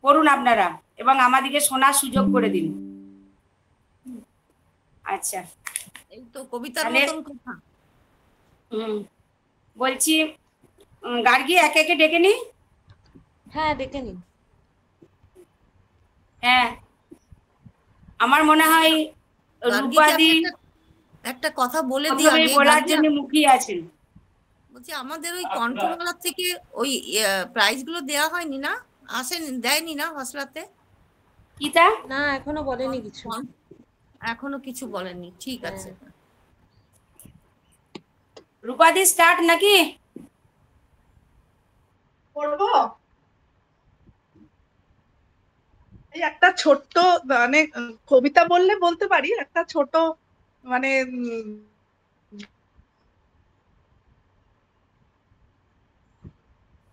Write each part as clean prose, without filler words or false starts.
করুন আপনারা, এবং আমাদেরকে শোনার সুযোগ করে দিন। আচ্ছা, এই তো কবিতার মতন কথা। বলছি গার্গী একে একে ডেকে নি। হ্যাঁ ডেকে নিন। হ্যাঁ, আমার মনে হয় রূপাদি একটা কথা বলে দিই আগে, বলার জন্য মুখিয়ে আছেন। বলছি আমাদের ওই কণ্ঠমালার থেকে ওই প্রাইজ গুলো দেওয়া হয়নি না, দেয়নি না হসলাতে? কিতা? না এখনো বলেনি কিছু। এখনো কিছু বলেনি, ঠিক আছে। রূপাদি স্টার্ট নাকি করবো? এই একটা ছোট্ট মানে কবিতা বললে বলতে পারি, একটা ছোট মানে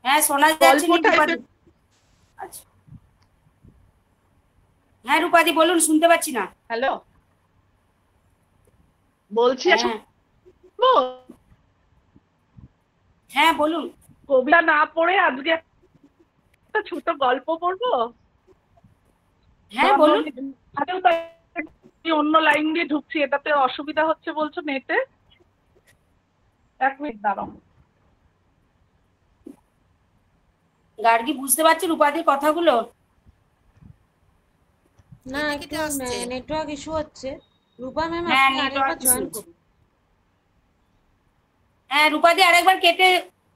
হ্যাঁ শোনা যাচ্ছে রূপাদি। আচ্ছা হ্যাঁ রূপাদি বলুন, শুনতে পাচ্ছি না। হ্যালো বলছি। হ্যাঁ বলুন। কবিতা না পড়ে আজকে একটা ছোট গল্প পড়বো। হ্যাঁ বলুন। অন্য লাইন দিয়ে ঢুকছি, এটাতে অসুবিধা হচ্ছে বলছো নেটে? এক মিনিট দাঁড়াও। গার্গী বুঝতে পারছি রূপাদির কথাগুলো? না একটু নেটওয়ার্ক ইস্যু হচ্ছে। রূপা ম্যাম হ্যাঁ আপনি আরেকবার জয়েন করুন। হ্যাঁ রূপাদি আরেকবার কেটে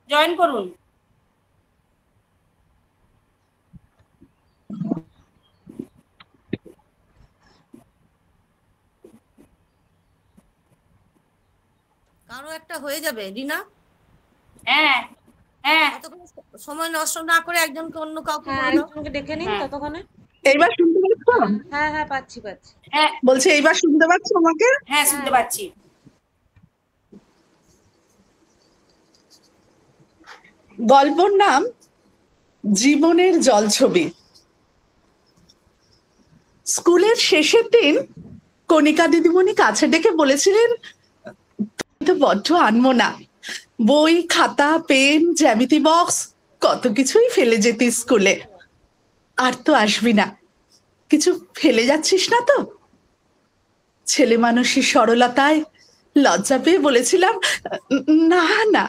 জয়েন করুন। কারো একটা হয়ে যাবে রিনা। হ্যাঁ হ্যাঁ সময় নষ্ট না করে একজনকে অন্য কাউকে একজনকে ডেকে নিন ততক্ষণে। এইবার শুনতে পাচ্ছ? হ্যাঁ হ্যাঁ পাচ্ছি। হ্যাঁ বলছি এইবার শুনতে পাচ্ছ আমাকে? হ্যাঁ শুনতে পাচ্ছি। গল্পর নাম জীবনের জলছবি। স্কুলের শেষের দিন কণিকা দিদিমণি কাছে ডেকে বলেছিলেন, তুমি তো বড্ড আনমনা, বই খাতা পেন জ্যামিতি বক্স কত কিছুই ফেলে যেতি স্কুলে, আর তো আসবি না, কিছু ফেলে যাচ্ছিস না তো? ছেলে মানুষের সরলতায় লজ্জা পেয়ে বলেছিলাম না না।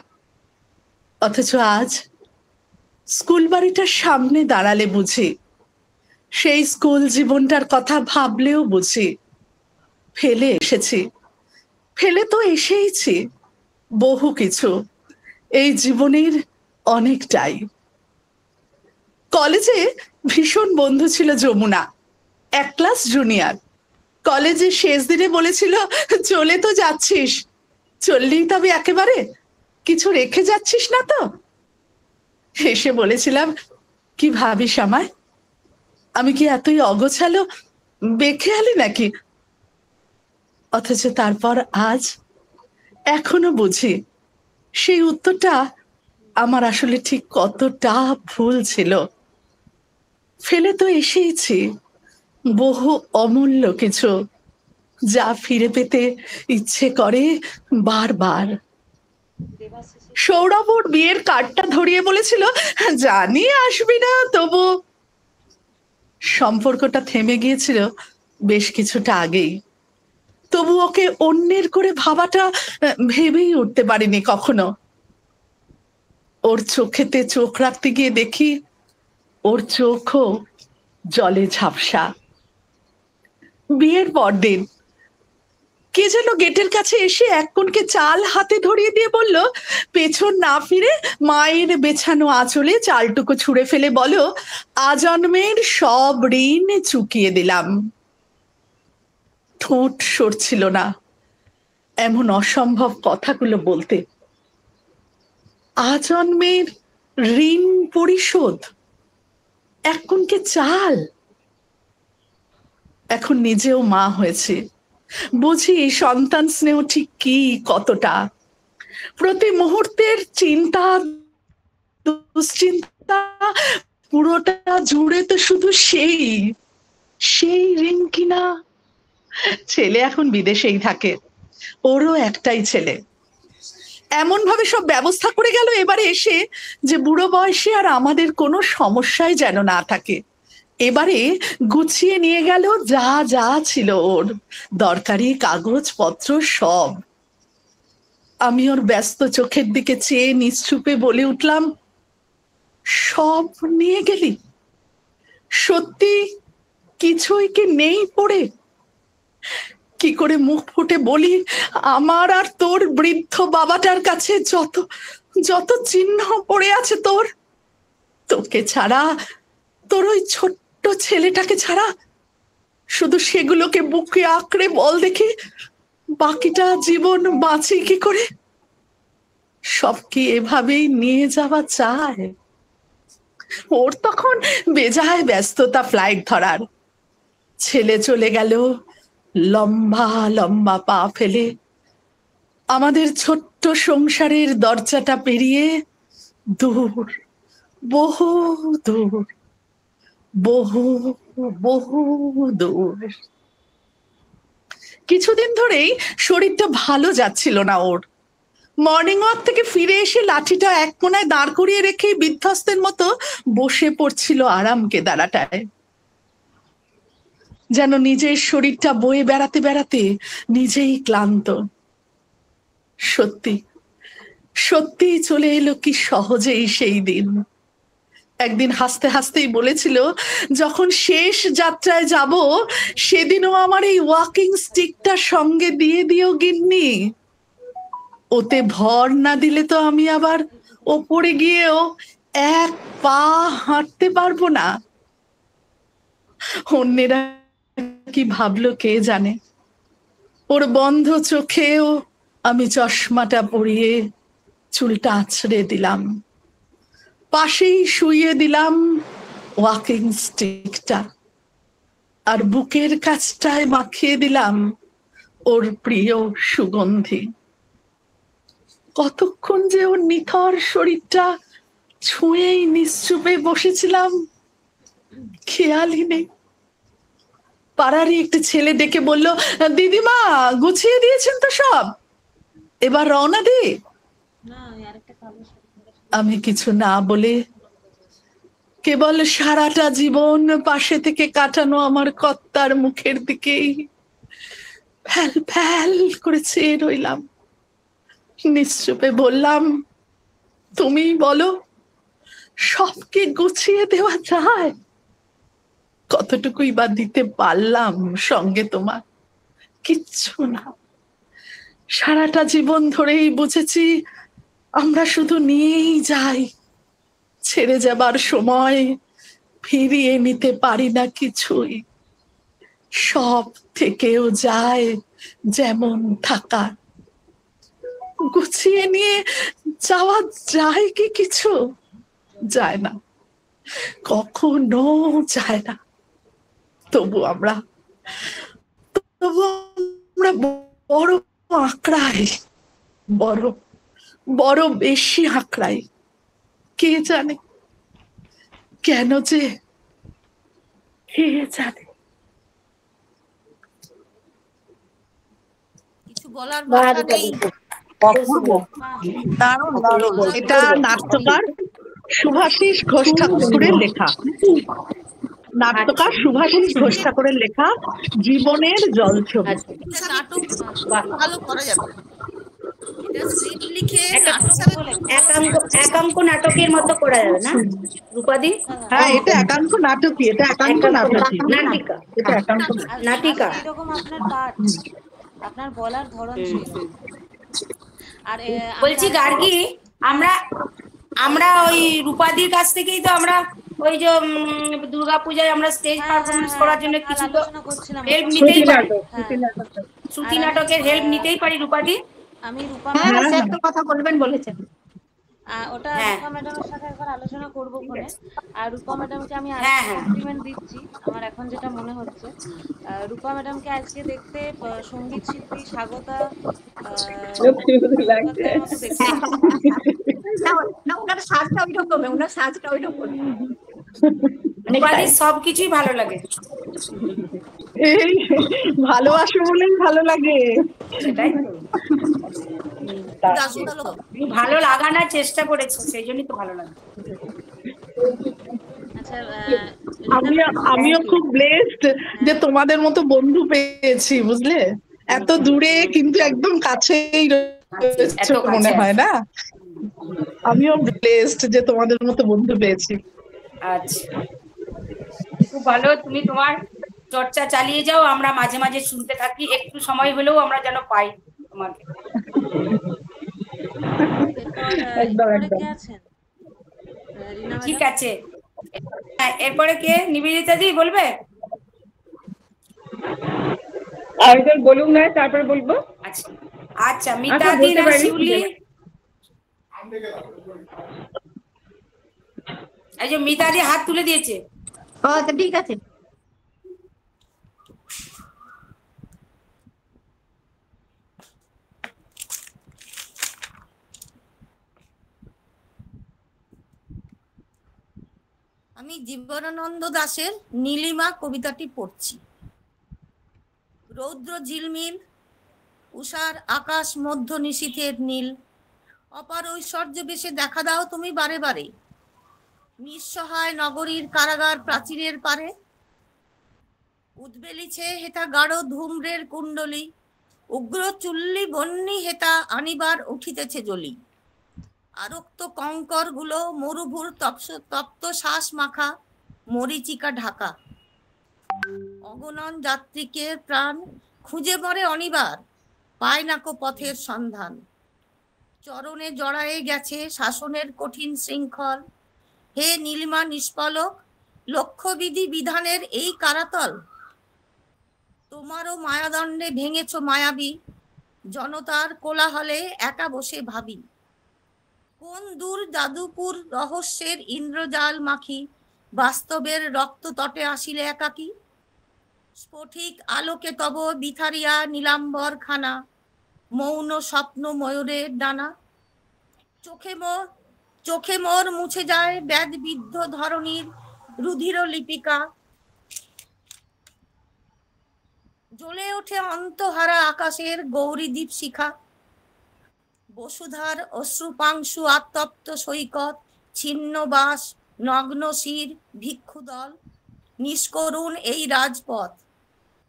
অথচ আজ স্কুল বাড়িটার সামনে দাঁড়ালে বুঝি, সেই স্কুল জীবনটার কথা ভাবলেও বুঝি ফেলে এসেছি, ফেলে তো এসেইছি বহু কিছু, এই জীবনের অনেকটাই। কলেজে ভীষণ বন্ধু ছিল যমুনা, এক ক্লাস জুনিয়র। কলেজের শেষ দিনে বলেছিল, চলে তো যাচ্ছিস, চললেই তবে একেবারে কিছু রেখে যাচ্ছিস না তো? হেসে বলেছিলাম, কি ভাবিস আমায়, আমি কি এতই অগোছালো বেখেয়ালি নাকি? অথচ তারপর আজ এখনো বুঝি সেই উত্তরটা আমার আসলে ঠিক কতটা ভুল ছিল। ফেলে তো এসেইছি বহু অমূল্য কিছু, যা ফিরে পেতে ইচ্ছে করে বারবার। সৌরভ ওর বিয়ের কার্ডটা ধরিয়ে বলেছিল, জানি আসবি না, তবু সম্পর্কটা থেমে গিয়েছিল বেশ কিছুটা আগেই। তবু ওকে অন্যের করে ভাবাটা ভেবেই উঠতে পারিনি কখনো। ওর চোখেতে চোখ রাখতে গিয়ে দেখি ওর চোখও জলে ঝাপসা। বিয়ের পরদিন কে যেন গেটের কাছে এসে এক কোণকে চাল হাতে ধরিয়ে দিয়ে বলল, পেছন না ফিরে মায়ের বেছানো আঁচলে চালটুকু ছুঁড়ে ফেলে বলো, আজন্মের সব ঋণ চুকিয়ে দিলাম। ঠোঁট সরছিল না এমন অসম্ভব কথাগুলো বলতে। আজন্মের ঋণ পরিশোধ, এক কোণকে চাল। এখন নিজেও মা হয়েছে, বুঝি সন্তান স্নেহ ঠিক কি কতটা। প্রতি মুহূর্তের চিন্তা দুশ্চিন্তা পুরোটা জুড়ে তো শুধু সেই ঋণ কিনা। ছেলে এখন বিদেশেই থাকে, ওরও একটাই ছেলে। এমন ভাবে সব ব্যবস্থা করে গেল এবারে এসে যে বুড়ো বয়সে আর আমাদের কোনো সমস্যাই যেন না থাকে। এবারে গুছিয়ে নিয়ে গেল যা যা ছিল ওর দরকারি কাগজপত্র সব। আমি ওর ব্যস্ত চোখের দিকে চেয়ে নিশ্চুপে বলে উঠলাম, সব নিয়ে গেলি? সত্যি কিছুই কি নেই পড়ে? কি করে মুখ ফুটে বলি আমার আর তোর বৃদ্ধ বাবাটার কাছে যত যত চিহ্ন পড়ে আছে তোর, তোকে ছাড়া, তোর ওই ছোট্ট ছেলেটাকে ছাড়া, শুধু সেগুলোকে বুকে আঁকড়ে বল দেখি বাকিটা জীবন বাঁচি কি করে? সব কি এভাবেই নিয়ে যাওয়া চায়? ওর তখন বেজায় ব্যস্ততা ফ্লাইট ধরার। ছেলে চলে গেল লম্বা লম্বা পা ফেলে, আমাদের ছোট্ট সংসারের দরজাটা পেরিয়ে দূর, বহু দূর, বহু বহু দূর। কিছুদিন ধরেই শরীরটা ভালো যাচ্ছিল না ওর। মর্নিং ওয়াক থেকে ফিরে এসে লাঠিটা এক কোনায় দাঁড় করিয়ে রেখে বিধ্বস্তের মতো বসে পড়ছিল আরাম কেদারাটায়। যেন নিজের শরীরটা বয়ে বেড়াতে বেড়াতে নিজেই ক্লান্ত। সত্যি সত্যি চলে এলো কি সহজেই সেই দিন। একদিন হাসতে হাসতেই বলেছিল, যখন শেষ যাত্রায় যাব সেদিনও আমার এই ওয়াকিং স্টিকটা সঙ্গে দিয়ে দিও গিন্নি। ওতে ভর না দিলে তো আমি আবার ওপরে গিয়েও এক পা হাঁটতে পারবো না। অন্যেরা কি ভাবলো কে জানে। ওর বন্ধ চোখেও আমি চশমাটা পরিয়ে চুলটা আছড়ে দিলাম, পাশেই শুইয়ে দিলাম ওয়াকিং স্টিকটা, আর বুকের কাছটায় মাখিয়ে দিলাম ওর প্রিয় সুগন্ধি। কতক্ষণ যে ওর নিথর শরীরটা ছুঁয়েই নিশ্চুপে বসেছিলাম খেয়ালই নেই। পাড়ারই একটি ছেলে ডেকে বলল, দিদিমা গুছিয়ে দিয়েছেন তো সব, এবার রওনা দি। আমি কিছু না বলে কেবল সারাটা জীবন পাশে থেকে কাটানো আমার কর্তার মুখের দিকেই ফ্যাল ফ্যাল করে চেয়ে রইলাম। নিশ্চুপে বললাম, তুমি বলো, সব কি গুছিয়ে দেওয়া যায়? কতটুকুই বা দিতে পারলাম সঙ্গে তোমার? কিচ্ছু না। সারাটা জীবন ধরেই বুঝেছি আমরা শুধু নিয়েই যাই, ছেড়ে যাবার সময় ফিরিয়ে নিতে পারি না কিছুই। সব থেকেও যায় যেমন থাকা। গুছিয়ে নিয়ে যাওয়া যায় কি কিছু? যায় না, কখনো যায় না। তবু আমরা বড় আঁকড়াই, বড় বড় বেশি আঁকড়াই। কে জানে কেন যে, কে জানে। কিছু বলার ভাষা নেই। এটা নাট্যকার শুভাশিস ঘোষ ঠাকুরের লেখা। নাট্যকার শুভাশিস ঘোষ ঠাকুরের লেখা জীবনের জলছবি। নাটক ভালো করা যাবে। এটা স্ক্রিপ্ট লিখে একাঙ্ক নাটকের মতো করা যাবে না রূপাদি? হ্যাঁ, এটা একাঙ্ক নাটকই, এটা একাঙ্ক নাটকই, নাটিকা, এটা একাঙ্ক নাটিকা। এরকম আপনার পাঠ, আপনার বলার ধরন ছিল। আর বলছি গার্গী, আমরা আমরা ওই রূপাদির কাছ থেকেই তো আমরা ওই যে দুর্গাপূজায় আমরা স্টেজ পারফরমেন্স করার জন্য কিছু তো হেল্প নিতেই পারি। শ্রুতি নাটকের হেল্প নিতেই পারি রূপাদি। আমি রূপা কথা বলবেন বলেছেন। ওটা রূপা ম্যাডামের সাথে একবার আলোচনা করবো ফোনে। আর রূপা ম্যাডামকে আমি আরেকটা কমপ্লিমেন্ট দিচ্ছি, আমার এখন যেটা মনে হচ্ছে, রূপা ম্যাডামকে আজকে দেখতে সঙ্গীত শিল্পী স্বাগতা সবকিছুই ভালো লাগে। ভালোবাসো বলেই ভালো লাগে। সেটাই দাসুদা লোক। তুমি ভালো লাগানোর চেষ্টা করেছো, সেই জন্যই তো ভালো লাগে। আচ্ছা, আমিও খুব ব্লেসড যে তোমাদের মতো বন্ধু পেয়েছি, বুঝলে? এত দূরে কিন্তু একদম কাছেই রয়েছে মনে হয় না? আমিও ব্লেসড যে তোমাদের মতো বন্ধু পেয়েছি। আচ্ছা, খুব ভালো। তুমি তোমার চর্চা চালিয়ে যাও, আমরা মাঝে মাঝে শুনতে থাকি, একটু সময় হলেও আমরা যেন পাই তোমাকে। একদম একদম ঠিক আছে, এরপরে কে? নিবেদিতা দি বলবে? আরেকবার বলুন না, তারপরে বলবো। আচ্ছা আচ্ছা, মিতা দি না শিউলি? এই যে মিতা দি হাত তুলে দিয়েছে। ঠিক আছে। আমি জীবনানন্দ দাশের নীলিমা কবিতাটি পড়ছি। রৌদ্র ঝিলমিল, উষার আকাশ মধ্য নিশীথের নীল, অপার ঐশ্বর্য বেশে দেখা দাও তুমি বারে বারে, নিঃসহায় নগরীর কারাগার প্রাচীরের পারে। উদ্বেলিছে হেতা গাঢ় ধূম্রের কুণ্ডলী, উগ্র চুল্লি বন্যী হেতা আনিবার উঠিতেছে জ্বলি। আরক্ত কঙ্কর গুলো মরুভূর তপ্ত শ্বাস মাখা, মরিচিকা ঢাকা। অগণন যাত্রীকে প্রাণ খুঁজে মরে অনিবার, পায় নাকো পথের সন্ধান। চরণে জড়ায়ে গেছে শাসনের কঠিন শৃঙ্খল, হে নীলিমা নিষ্পলক, লক্ষ্যবিধি বিধানের এই কারাতল। তোমারও মায়াদণ্ডে ভেঙেছ মায়াবী, জনতার কোলাহলে একা বসে ভাবি। কোন দূর জাদুপুর রহস্যের ইন্দ্রজাল মাখি, বাস্তবের রক্ত তটে আসিলে একাকী। স্ফটিক আলোকে তব বিথারিয়া নীলাম্বর খানা, মৌন স্বপ্ন ময়ূরের ডানা। চোখে মোর মুছে যায় ব্যাধবিদ্ধ ধরণীর রুধির লিপিকা। জ্বলে ওঠে অন্তহারা আকাশের গৌরী দীপশিখা। বসুধার অশ্রুপাংশু আত্তপ্ত সৈকত, ছিন্ন বাস, নগ্ন শির, ভিক্ষুদল, নিষ্করুণ এই রাজপথ।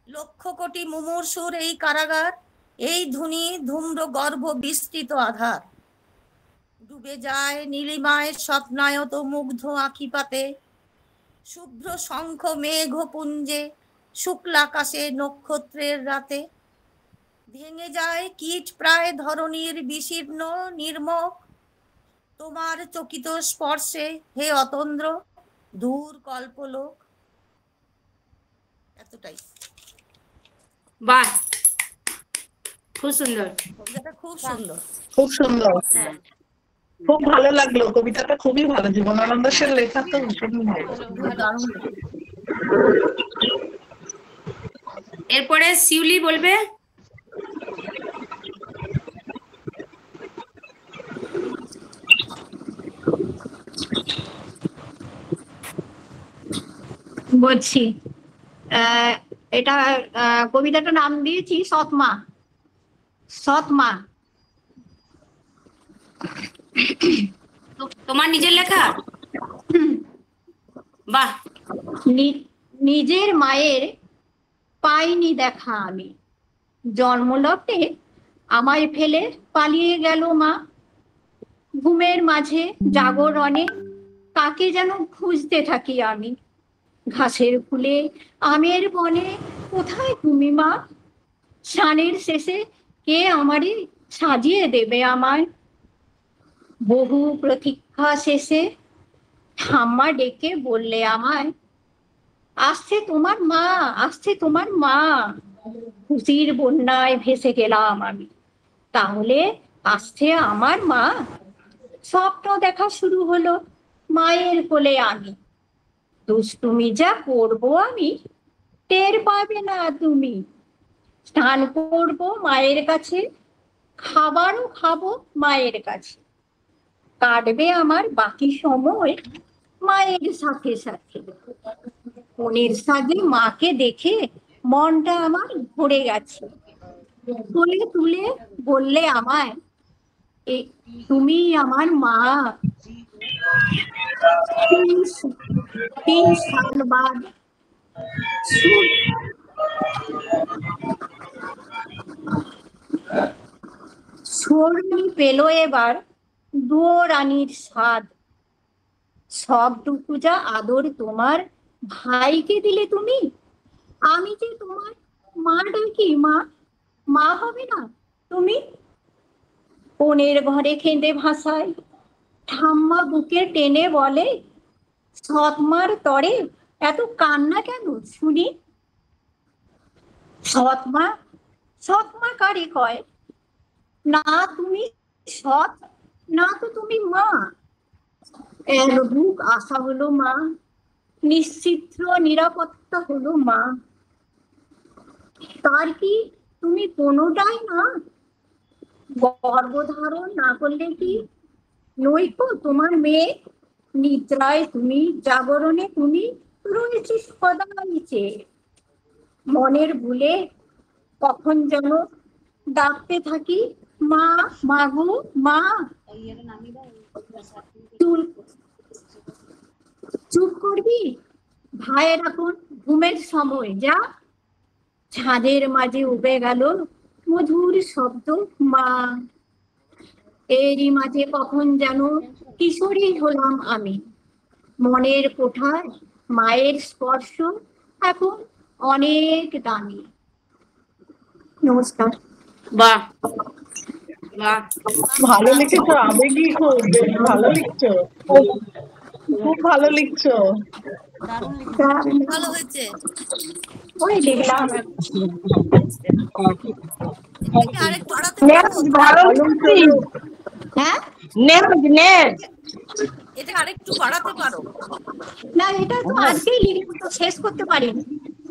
লক্ষ কোটি মুমূর্ষুর এই কারাগার, এই ধুনি ধূম্র গর্ভ বিস্তৃত আধার। ডুবে যায় নীলিমায় স্বপ্নায়ত মুগ্ধ আখিপাতে, শুভ্র শঙ্খ মেঘ পুঞ্জে, শুক্লাকাশে নক্ষত্রের রাতে। ভেঙে যায় কীট প্রায় ধরণীর বিশীর্ণ নির্মক, তোমার চকিত স্পর্শে হে অতন্দ্র দূর কল্পলোক। এতটাই। বাহ, খুব সুন্দর কবিতাটা, খুব সুন্দর, খুব সুন্দর, খুব ভালো লাগলো কবিতাটা, খুবই ভালো। জীবনানন্দ দাশের লেখা তো ভীষণই ভালো। এরপরে শিউলি বলবে। বলছি, এটা কবিতাটার নাম দিয়েছি সৎমা। সৎমা তোমার নিজের লেখা? বাহ। নিজের মায়ের পাইনি দেখা আমি, জন্মলগ্নে আমায় ফেলে পালিয়ে গেল মা। ঘুমের মাঝে জাগরণে কাকে যেন খুঁজতে থাকি আমি, ঘাসের ফুলে আমের বনে কোথায় তুমি মা? স্নানের শেষে কে আমারে সাজিয়ে দেবে আমায়? বহু প্রতীক্ষা শেষে ঠাম্মা ডেকে বললে আমায়, আসছে তোমার মা, আসছে তোমার মা। খুশির বন্যায় ভেসে গেলাম আমি, তাহলে আসছে আমার মা। স্বপ্ন দেখা শুরু হলো মায়ের কোলে আমি, দুষ্টুমি যা করবো আমি টের পাবে না তুমি। স্নান করবো মায়ের কাছে, খাবারও খাবো মায়ের কাছে, কাটবে আমার বাকি সময় মায়ের সাথে সাথে। মনের সাথে মাকে দেখে মনটা আমার ভরে গেছে। কোলে তুলে বললে আমায়, তুমি আমার মা। 3 সাল বাদ স্বর্ণী পেল এবার দুয়ো রানীর স্বাদ। সবটুকু যা আদর তোমার ভাইকে দিলে তুমি। আমি যে তোমার মা ডাকি, মা, মা হবে না তুমি? বোনের ঘরে কেঁদে ভাসায়, ঠাম্মা বুকে টেনে বলে, সৎমার তরে এত কান্না কেন শুনি? সৎমা, সৎমা কারে কয়? না তুমি সৎ, না তো তুমি মা। এর বুক আশা হলো মা, নিশ্চিত্র নিরাপত্তা হলো মা। তার কি তুমি কোনোটাই না? গর্ভধারণ না করলে কি নইকো তোমার মেয়ে? নিদ্রায় তুমি, জাগরণে তুমি, রয়েছিস সদা নিচে। মনের ভুলে কখন যেন ডাকতে থাকি, মা, মাগো, মা। চুপ করবি? ভাইয়ের এখন ঘুমের সময়, যা। ছাদের মাঝে উবে গেল মধুর শব্দ, মা। এরই মাঝে কখন যেন কিশোরী হলাম আমি। মনের কোঠায় মায়ের স্পর্শ এখন অনেক দামি। নমস্কার। বাহ বাহ, ভালো লিখেছো, আবেগী খুব, বেশ ভালো লিখছো, খুব ভালো লিখছো। দারুণ লিখেছেন। ভালো হয়েছে। ওই লিখলাম। এটাকে আরেকটু বাড়াতে পারো? হ্যাঁ, এটা আরেকটু বাড়াতে পারো? না এটা তো আজকেই লিখে তো শেষ করতে পারিনি।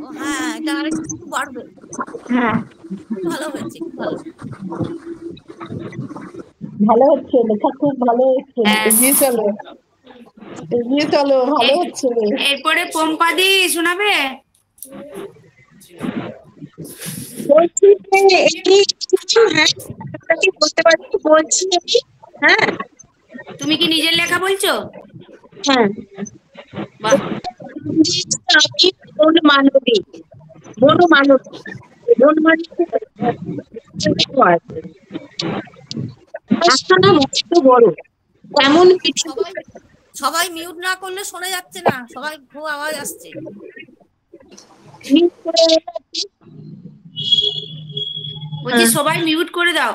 ও হ্যাঁ, এটা আরেকটু বাড়বে। হ্যাঁ, ভালো হয়েছে, ভালো। ভালো হচ্ছে, লেখা খুব ভালো হচ্ছে। এগিয়ে চলো, এগিয়ে চলো, ভালো হচ্ছে। এরপরে পম্পাদি শোনাবে। বলছি যে হ্যাঁ বলতে পারছি, বলছি হ্যাঁ। তুমি কি নিজের লেখা বলছো? হ্যাঁ, বাহ, আমি বনমানবী, বনমানবী, বনমানবী আস্থানা মস্ত বড়, কেমন কিছু। সবাই মিউট না করলে শোনা যাচ্ছে না, সবাই খুব আওয়াজ আসছে। বলছি সবাই মিউট করে দাও।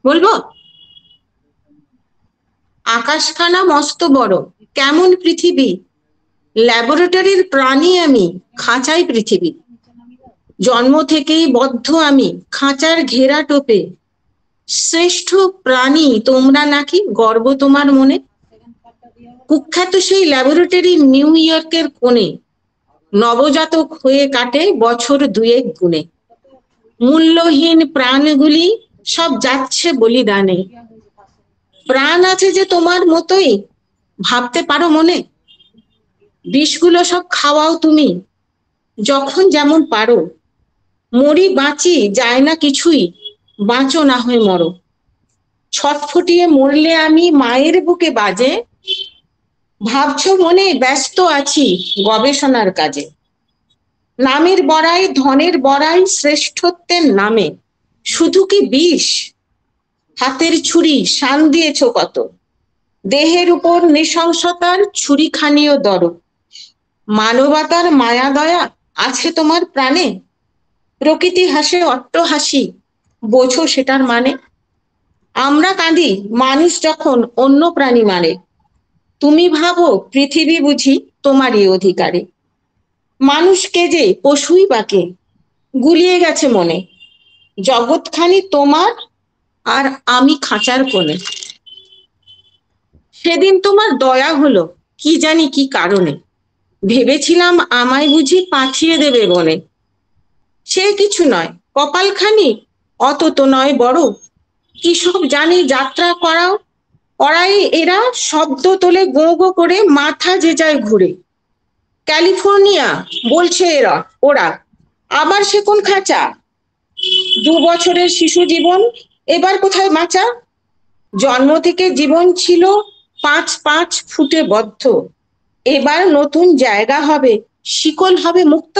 বলবো? আকাশখানা মস্ত বড়, কেমন পৃথিবী, ল্যাবরেটরির প্রাণী আমি, খাঁচাই পৃথিবী। জন্ম থেকেই বদ্ধ আমি খাঁচার ঘেরা টোপে, শ্রেষ্ঠ প্রাণী তোমরা নাকি, গর্ব তোমার মনে। কুখ্যাত সেই ল্যাবরেটরি নিউ ইয়র্কের কোণে, নবজাতক হয়ে কাটে বছর 2 গুণে। মূল্যহীন প্রাণগুলি সব যাচ্ছে বলিদানে। প্রাণ আছে যে তোমার মতোই, ভাবতে পারো মনে। বিষগুলো সব খাওয়াও তুমি, যখন যেমন পারো। মরি বাঁচি যায় না কিছুই, বাঁচো না হয়ে মরো। ছটফটিয়ে মরলে আমি মায়ের বুকে বাজে, ভাবছো মনে ব্যস্ত আছি গবেষণার কাজে। নামের বড়াই, ধনের বড়াই, শ্রেষ্ঠত্বের নামে শুধু কি বিষ? হাতের ছুরি শান দিয়েছ কত, দেহের উপর নৃশংসতার ছুরিখানিও দরদ। মানবতার মায়া দয়া আছে তোমার প্রাণে, প্রকৃতি হাসে অট্ট হাসি, বোঝো সেটার মানে। আমরা কাঁদি মানুষ যখন অন্য প্রাণী মারে, তুমি ভাবো পৃথিবী বুঝি তোমারই অধিকারে। মানুষকে যে পশুই বাকে, গুলিয়ে গেছে মনে, জগৎখানি তোমার আর আমি খাঁচার কোণে। সেদিন তোমার দয়া হলো কি জানি কি কারণে, ভেবেছিলাম আমায় বুঝি পাঠিয়ে দেবে বনে। সে কিছু নয়, কপালখানি অত তো নয় বড়, কি সব জানি যাত্রা করাও করাই এরা, শব্দ তোলে গো গো করে, মাথা যে যায় ঘুরে। ক্যালিফোর্নিয়া বলছে ওরা। আবার সে কোন খাঁচা? 2 বছরের শিশু জীবন এবার কোথায় বাঁচা? জন্ম থেকে জীবন ছিল 5 ফুটে বদ্ধ, এবার নতুন জায়গা হবে, শিকল হবে মুক্ত।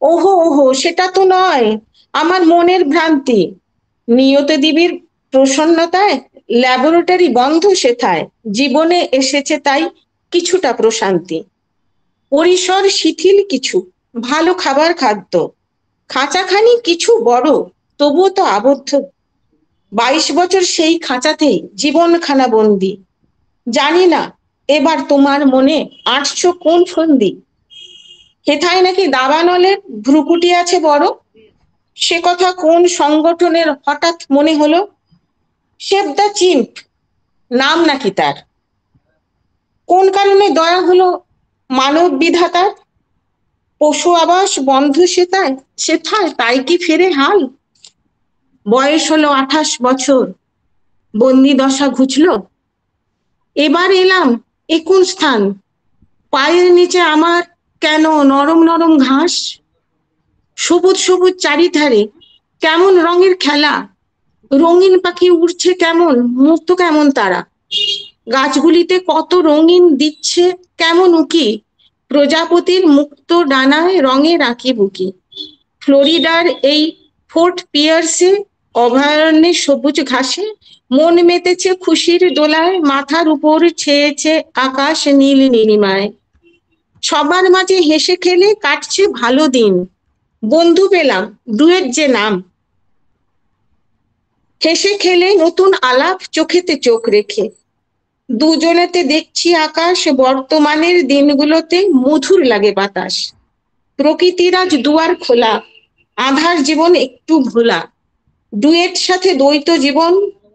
ওহো ওহো, সেটা তো নয়, আমার মনের ভ্রান্তি। নিয়ত দেবীর প্রসন্নতায় ল্যাবরেটরি বন্ধ সেথায়, জীবনে এসেছে তাই কিছুটা প্রশান্তি। পরিসর শিথিল কিছু, ভালো খাবার খাদ্য, খাঁচাখানি কিছু বড়, তবুও তো আবদ্ধ। 22 বছর সেই খাঁচাতেই জীবনখানা বন্দি। জানি না এবার তোমার মনে আটছো কোন ফন্দি। হেথায় নাকি দাবানলের ভ্রুকুটি আছে বড়, সে কথা কোন সংগঠনের হঠাৎ মনে হলো। সেভ দ্য চিম্প নাম নাকি তার, কোন কারণে দয়া হলো মানব বিধাতার। পশু আবাস বন্ধ সেথায় তাই কি ফেরে হাল। বয়স হলো 28 বছর, বন্দি দশা ঘুচলো। এবার এলাম এ কোন স্থান, পায়ের নিচে আমার কেন নরম নরম ঘাস। সবুজ সবুজ চারিধারে কেমন রঙের খেলা, রঙিন পাখি উড়ছে কেমন, মুক্ত কেমন তারা। গাছগুলিতে কত রঙিন দিচ্ছে কেমন উকি, প্রজাপতির মুক্ত ডানায় রঙের আঁকি বুকি। ফ্লোরিডার এই ফোর্ট পিয়ার্সে অভয়ারণ্যে সবুজ ঘাসে মন মেতেছে খুশির দোলায়, মাথার উপর ছেয়েছে আকাশ নীল নীলিমায়। সবার মাঝে হেসে খেলে কাটছে ভালো দিন, বন্ধু পেলাম ডুয়েট যে নাম। হেসে খেলে নতুন আলাপ চোখেতে চোখ রেখে, দুজনেতে দেখছি আকাশ। বর্তমানের দিনগুলোতে মধুর লাগে বাতাস, প্রকৃতির আজ দুয়ার খোলা, আধার জীবন একটু ভোলা। ডুয়েট সাথে দ্বৈত জীবন,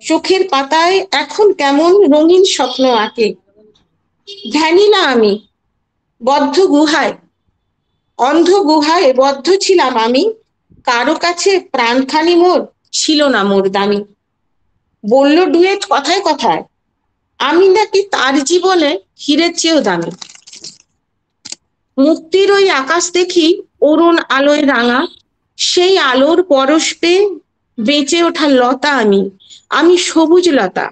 চোখের পাতায় এখন কেমন রঙিন স্বপ্ন আঁকে। ভ্যানিলা আমি বদ্ধ গুহায়, অন্ধ গুহায় বদ্ধ ছিলাম আমি, কারো কাছে প্রাণখানি মোর ছিল না মোর দামি। বলল ডুয়েট কথায় কথায়, আমি নাকি তার জীবনে হীরের চেয়েও দামি। মুক্তির ওই আকাশ দেখি অরুণ আলোয় রাঙা, সেই আলোর পরশ পেয়ে বেঁচে ওঠা লতা আমি সবুজ লতা।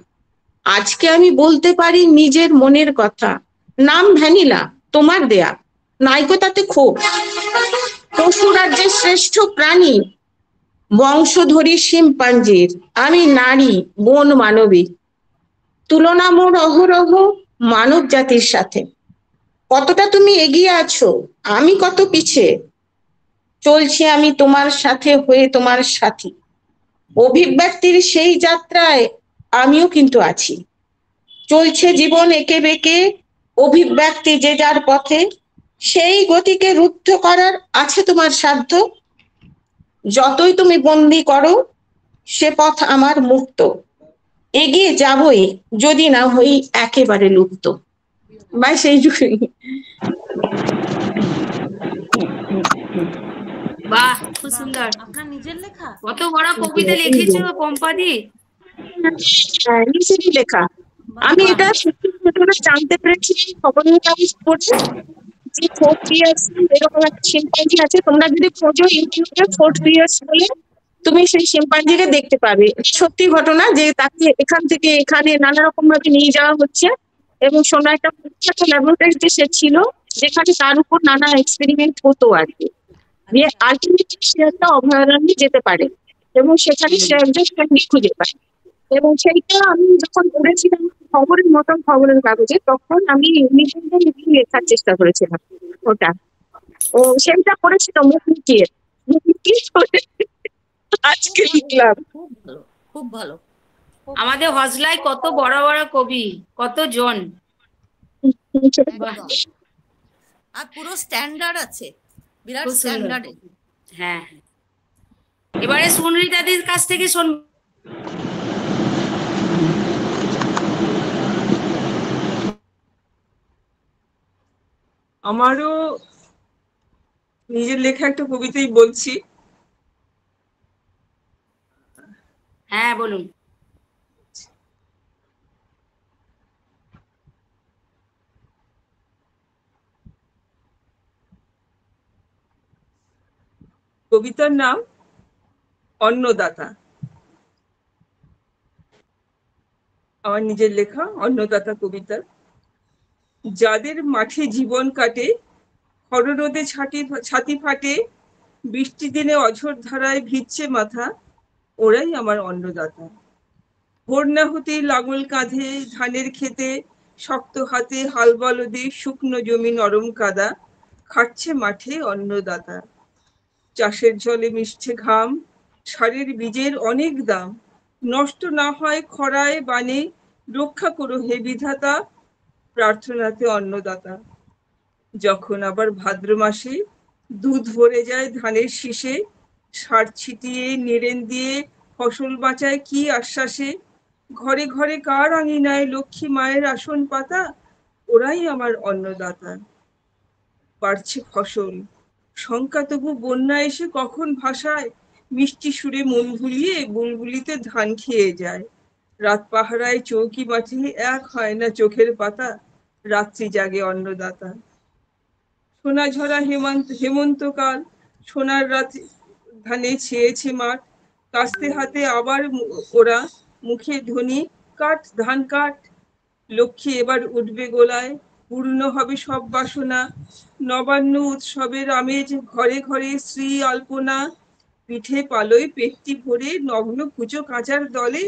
আজকে আমি বলতে পারি নিজের মনের কথা, নাম ভ্যানিলা তোমার দেয়া, নাইকো তাতে ক্ষোভ। পশু রাজ্যের শ্রেষ্ঠ প্রাণী বংশধরী শিম্পাঞ্জির, আমি নারী বন মানবী। তুলনা মোর অহরহ মানব জাতির সাথে, কতটা তুমি এগিয়ে আছো আমি কত পিছে। চলছি আমি তোমার সাথে হয়ে তোমার সাথী, অভিব্যক্তির সেই যাত্রায় আমিও কিন্তু আছি। চলছে জীবন এঁকে বেঁকে, অভিব্যক্তি যে যার পথে, সেই গতিকে রুদ্ধ করার আছে তোমার সাধ্য। যতই তুমি বন্দি করো সে পথ আমার মুক্ত, এগিয়ে যাবই যদি না হই একেবারে লুপ্ত। বাই সেইটুকুই। বাহ, খুব সুন্দর। আপনার নিজের লেখা? কত বড় কবিতা লিখেছো পম্পাদি। নিজেরই লেখা। আমি এটা সত্যি ঘটনা জানতে পেরেছি খবরের কাগজ পড়ে, যে ফোর্ট পিয়ার্স এরকম একটা শিম্পাঞ্জি আছে। তোমরা যদি খোঁজো ইউটিউবে ফোর্ট পিয়ার্স বলে, তুমি সেই শিম্পাঞ্জিকে দেখতে পাবে। সত্যি ঘটনা যে তাকে এখান থেকে এখানে নানা রকম ভাবে নিয়ে যাওয়া হচ্ছে, এবং শোনা একটা ল্যাবরেটরিতে সে ছিল, যেখানে তার উপর নানা এক্সপেরিমেন্ট হতো আর কি। দিয়ে আলটিমেটলি সে একটা অভয়ারণ্যে যেতে পারে এবং সেখানে সে একজন সঙ্গী খুঁজে পায়। এবং সেইটা আমি যখন পড়েছিলাম খবরের মতন খবরের কাগজে, তখন আমি নিজেদের একটু লেখার চেষ্টা করেছিলাম ওটা। ও সেইটা পড়েছিল মুখ লুকিয়ে আজকে লিখলাম। খুব ভালো, খুব ভালো। আমাদের হজলায় কত বড় বড় কবি, কত জন। একদম। আর পুরো স্ট্যান্ডার্ড আছে, বিরাট খুব সুন্দর। স্ট্যান্ডার্ড। হ্যাঁ, এবারে সুনরিতাদির কাছ থেকে শুন। আমারও নিজের লেখা একটা কবিতাই বলছি। হ্যাঁ, বলুন। কবিতার নাম অন্নদাতা। আমার নিজের লেখা অন্নদাতা কবিতা। যাদের মাঠে জীবন কাটে, খররোদে ছাতি ফাটে, বৃষ্টি দিনে অঝোর ধারায় ভিজছে মাথা, ওরাই আমার অন্নদাতা। ভোর না হতেই লাঙল কাঁধে ধানের খেতে, শক্ত হাতে হাল বলদে শুকনো জমি নরম কাদা, খাটছে মাঠে অন্নদাতা। চাষের জলে মিশছে ঘাম, সারের বীজের অনেক দাম, নষ্ট না হয় খরায় বানে, রক্ষা করো হে বিধাতা, প্রার্থনাতে অন্নদাতা। যখন আবার ভাদ্র মাসে দুধ ভরে যায় ধানের শীষে, সার ছিটিয়ে নিড়েন দিয়ে ফসল বাঁচায় কি আশ্বাসে, ঘরে ঘরে কার আঙিনায় লক্ষ্মী মায়ের আসন পাতা, ওরাই আমার অন্নদাতা। বাড়ছে ফসল, শঙ্কা তবু বন্যা এসে কখন ভাষায়, মিষ্টি সুরে মন ভুলিয়ে বুলবুলিতে ধান খেয়ে যায়। রাত পাহারায় চৌকি মাঠে এক হয় না চোখের পাতা, রাত্রি জাগে অন্নদাতা। সোনা ঝরা হেমন্তকাল, সোনার রাতে ধানে ছেয়েছে মাঠ, কাস্তে হাতে আবার ওরা মুখে ধ্বনি, কাট ধান কাট। লক্ষ্মী এবার উঠবে গোলায়, পূর্ণ হবে সব বাসনা, নবান্ন উৎসবের আমেজ ঘরে ঘরে শ্রী আলপনা, পিঠে পালই পেটটি ভরে নগ্ন কুচো কাঁচার দলে,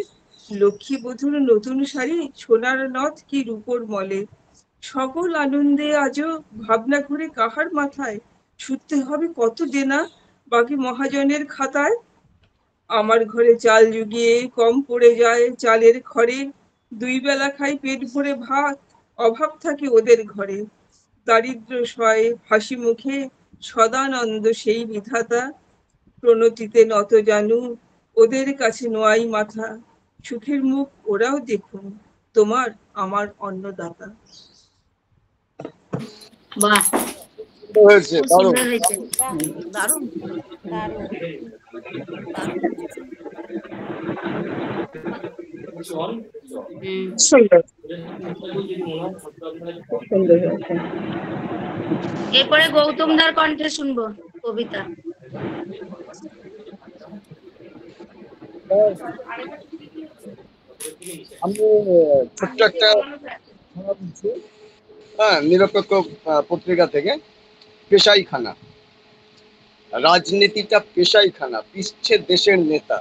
লক্ষ্মী বধূর নতুন শাড়ি সোনার নথ কি রূপোর মলে। সকল আনন্দে আজও ভাবনা করে কাহার মাথায়, ছুটতে হবে কত দেনা বাকি মহাজনের খাতায়। আমার ঘরে চাল জুগিয়ে কম পড়ে যায় চালের খড়ে, দুই বেলা খাই পেট ভরে ভাত, অভাব থাকে ওদের ঘরে। দারিদ্র সয় হাসি মুখে সদানন্দ সেই বিধাতা, প্রণতিতে নত জানু ওদের কাছে নোয়াই মাথা, সুখের মুখ ওরাও দেখুন তোমার আমার অন্নদাতা। বাহ, হয়েছে, খুব সুন্দর হয়েছে। দারুণ দারুণ। সুন্দর সুন্দর হয়েছে। এরপরে গৌতমদার কণ্ঠে শুনবো কবিতা। আমি ছোট্ট একটা খানা বলছি, নিরপেক্ষ পত্রিকা থেকে। পেশাইখানা, রাজনীতিটা পেশাইখানা, পিছছে দেশের নেতা,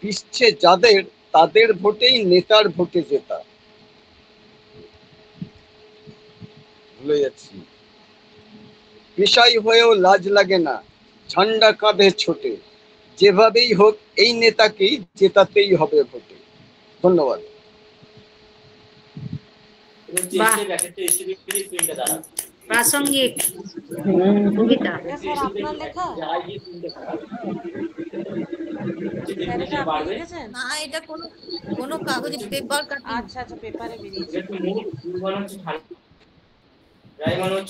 পিছছে যাদের তাদের ভোটেই নেতার ভোটে জেতা। ভুলে যাচ্ছি। পেশাই হয়েও লাজ লাগে না, ঝান্ডা কাঁধে ছোটে, যেভাবেই হোক এই নেতাকেই জেতাতেই হবে ভোটে। ধন্যবাদ। প্রাসঙ্গিক কবিতা। এটা স্যার আপনার লেখা? স্যার এটা আপনি লিখেছেন? না, এটা কোনো কাগজে পেপার কাটিং। আচ্ছা আচ্ছা, পেপারে বেরিয়েছে।